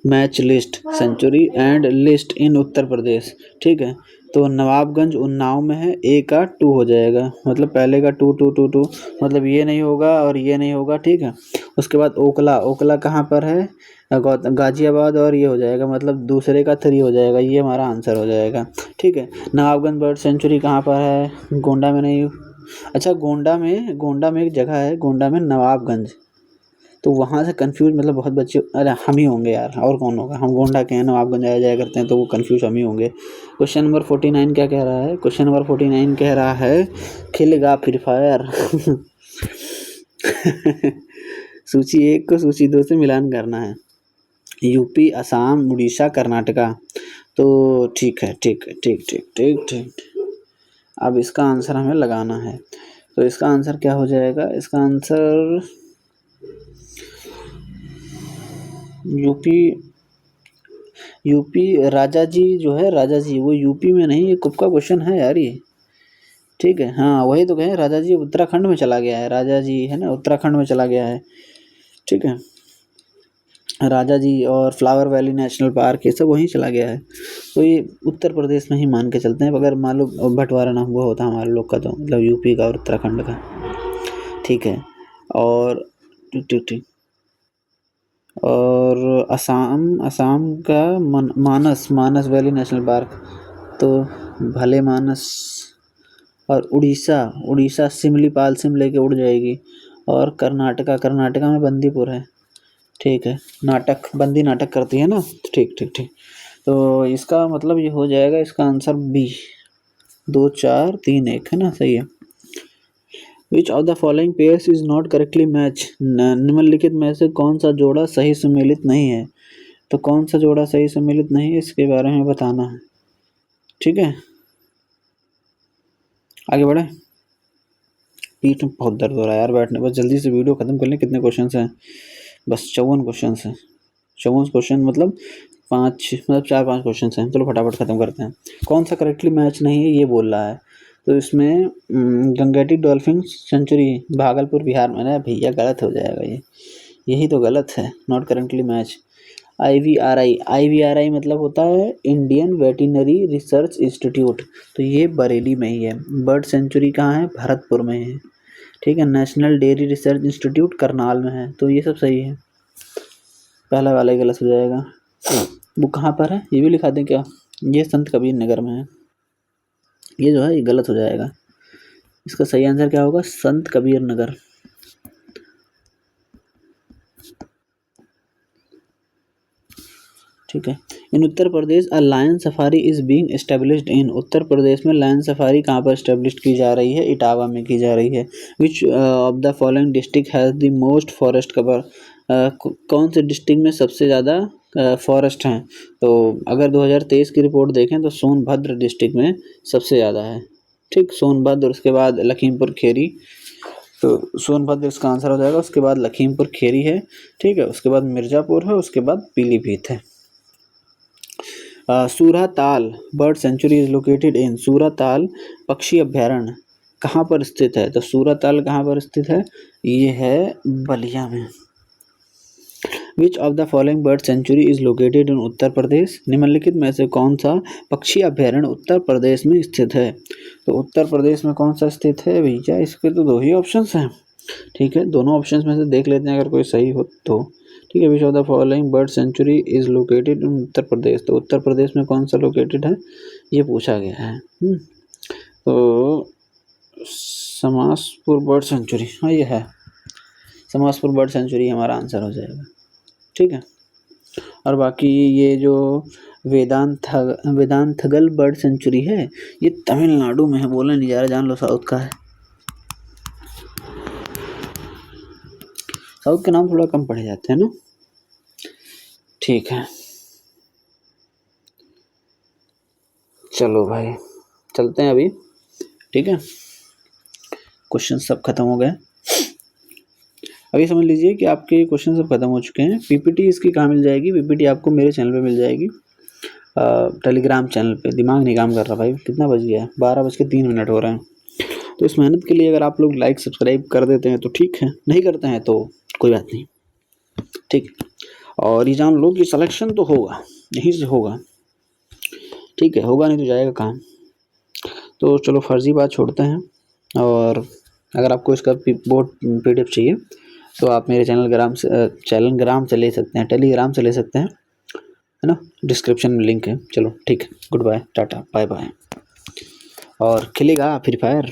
Match list sanctuary and list in Uttar Pradesh. ठीक है, तो नवाबगंज उन्नाव में है, ए का 2 हो जाएगा, मतलब पहले का 2 मतलब ये नहीं होगा और ये नहीं होगा। ठीक है, उसके बाद ओकला कहाँ पर है, गाजियाबाद, और ये हो जाएगा, मतलब दूसरे का 3 हो जाएगा, ये हमारा आंसर हो जाएगा। ठीक है, नवाबगंज बर्ड सेंचुरी कहाँ पर है, गोंडा में नहीं, अच्छा गोंडा में एक जगह है, गोंडा में नवाबगंज, तो वहाँ से कंफ्यूज, मतलब बहुत बच्चे, अरे हम ही होंगे यार, और कौन होगा, हम गोंडा के हैं, नवाबगंज आया जाया करते हैं, तो वो कंफ्यूज हम ही होंगे। क्वेश्चन नंबर 49 क्या कह रहा है, क्वेश्चन नंबर 49 कह रहा है खेलेगा फ्री फायर सूची 1 को सूची 2 से मिलान करना है, यूपी, असम, उड़ीसा, कर्नाटका। तो ठीक है, ठीक। अब इसका आंसर हमें लगाना है, तो इसका आंसर क्या हो जाएगा, इसका आंसर यूपी राजा जी जो है, राजा जी वो यूपी में नहीं, ये कुप का क्वेश्चन है यार ये। ठीक है, हाँ वही तो कहें, राजा जी उत्तराखंड में चला गया है, राजा जी है ना, उत्तराखंड में चला गया है। ठीक है, राजा जी और फ्लावर वैली नेशनल पार्क ये सब वहीं चला गया है, तो ये उत्तर प्रदेश में ही मान के चलते हैं। अगर मान लो बंटवारा ना हुआ होता हमारे लोग का, तो मतलब यूपी का और उत्तराखंड का। ठीक है, और ठीक और असम का मानस वैली नेशनल पार्क, तो भले मानस, और उड़ीसा सिमलीपाल, सिम लेके उड़ जाएगी, और कर्नाटका में बंदीपुर है। ठीक है, बंदी नाटक करती है ना, ठीक, तो इसका मतलब ये हो जाएगा, इसका आंसर बी, 2 4 3 1 है ना, सही है। Which of the following pairs is not correctly match, निम्नलिखित में से कौन सा जोड़ा सही सम्मिलित नहीं है, तो कौन सा जोड़ा सही सम्मिलित नहीं है, इसके बारे में बताना है। ठीक है, आगे बढ़े। पीठ में बहुत दर्द हो रहा है यार बैठने, बस जल्दी से वीडियो खत्म कर लें। कितने क्वेश्चन हैं, बस 54 क्वेश्चन हैं, 54 क्वेश्चन, मतलब 4-5 क्वेश्चन हैं, चलो फटाफट खत्म करते हैं। कौन सा करेक्टली मैच नहीं है ये बोल रहा है, तो इसमें Gangetic dolphin century Bhagalpur Bihar में है, भैया गलत हो जाएगा ये, यही तो गलत है, नॉट करेंटली मैच। IVRI मतलब होता है इंडियन वेटिनरी रिसर्च इंस्टीट्यूट, तो ये बरेली में ही है। बर्ड सेंचुरी कहाँ है, भरतपुर में है। ठीक है, national dairy research institute Karnal में है, तो ये सब सही है, पहला वाला ही गलत हो जाएगा। वो कहाँ पर है ये भी लिखा दें क्या, ये संत कबीर नगर में है, ये जो है ये गलत हो जाएगा, इसका सही आंसर क्या होगा, संत कबीर नगर। ठीक है, in Uttar Pradesh a lion safari is being established in, Uttar Pradesh में लायन सफारी कहाँ पर एस्टेब्लिश की जा रही है, इटावा में की जा रही है। Which of the following district has the most forest cover, कौन से डिस्ट्रिक्ट में सबसे ज़्यादा फॉरेस्ट हैं, तो अगर 2023 की रिपोर्ट देखें तो सोनभद्र डिस्ट्रिक्ट में सबसे ज़्यादा है। ठीक, सोनभद्र, उसके बाद लखीमपुर खीरी, तो सोनभद्र इसका आंसर हो जाएगा, उसके बाद लखीमपुर खीरी है। ठीक है, उसके बाद मिर्ज़ापुर है, उसके बाद पीलीभीत है। Surtal bird sanctuary is located in, Surtal पक्षी अभ्यारण्य कहाँ पर स्थित है? तो सूरताल कहाँ पर स्थित है? ये है बलिया में। Which of the following bird sanctuary is located in Uttar Pradesh? निम्नलिखित में से कौन सा पक्षी अभ्यारण्य उत्तर प्रदेश में स्थित है? तो उत्तर प्रदेश में कौन सा स्थित है भैया? इसके तो दो ही ऑप्शंस हैं, ठीक है, दोनों ऑप्शंस में से देख लेते हैं अगर कोई सही हो तो। ठीक है, which of the following bird sanctuary is located in Uttar Pradesh? तो उत्तर प्रदेश में कौन सा लोकेटेड है ये पूछा गया है। तो समासपुर बर्ड सेंचुरी, हाँ ये है, समासपुर बर्ड सेंचुरी हमारा आंसर हो जाएगा, ठीक है। और बाकी ये जो वेदांतगल बर्ड सेंचुरी है ये तमिलनाडु में है, बोलने नहीं जा रहा, जान लो साउथ का है। साउथ के नाम थोड़ा कम पढ़े जाते हैं ना, ठीक है। चलो भाई चलते हैं अभी, ठीक है, क्वेश्चन सब खत्म हो गए। अभी समझ लीजिए कि आपके क्वेश्चन सब खत्म हो चुके हैं। पीपीटी इसकी कहाँ मिल जाएगी? पीपीटी आपको मेरे चैनल पे मिल जाएगी, टेलीग्राम चैनल पे। दिमाग नहीं काम कर रहा भाई, कितना बज गया है? 12:03 हो रहे हैं। तो इस मेहनत के लिए अगर आप लोग लाइक सब्सक्राइब कर देते हैं तो ठीक है, नहीं करते हैं तो कोई बात नहीं, ठीक। और ये जान लो कि सिलेक्शन तो होगा, यहीं से होगा, ठीक है, होगा नहीं तो जाएगा कहाँ। तो चलो फर्जी बात छोड़ते हैं, और अगर आपको इसका बोर्ड PDF चाहिए तो आप मेरे टेलीग्राम से ले सकते हैं, टेलीग्राम से ले सकते हैं, है ना, डिस्क्रिप्शन में लिंक है। चलो ठीक है, good bye, tata bye bye. और खेलेगा फ्री फायर?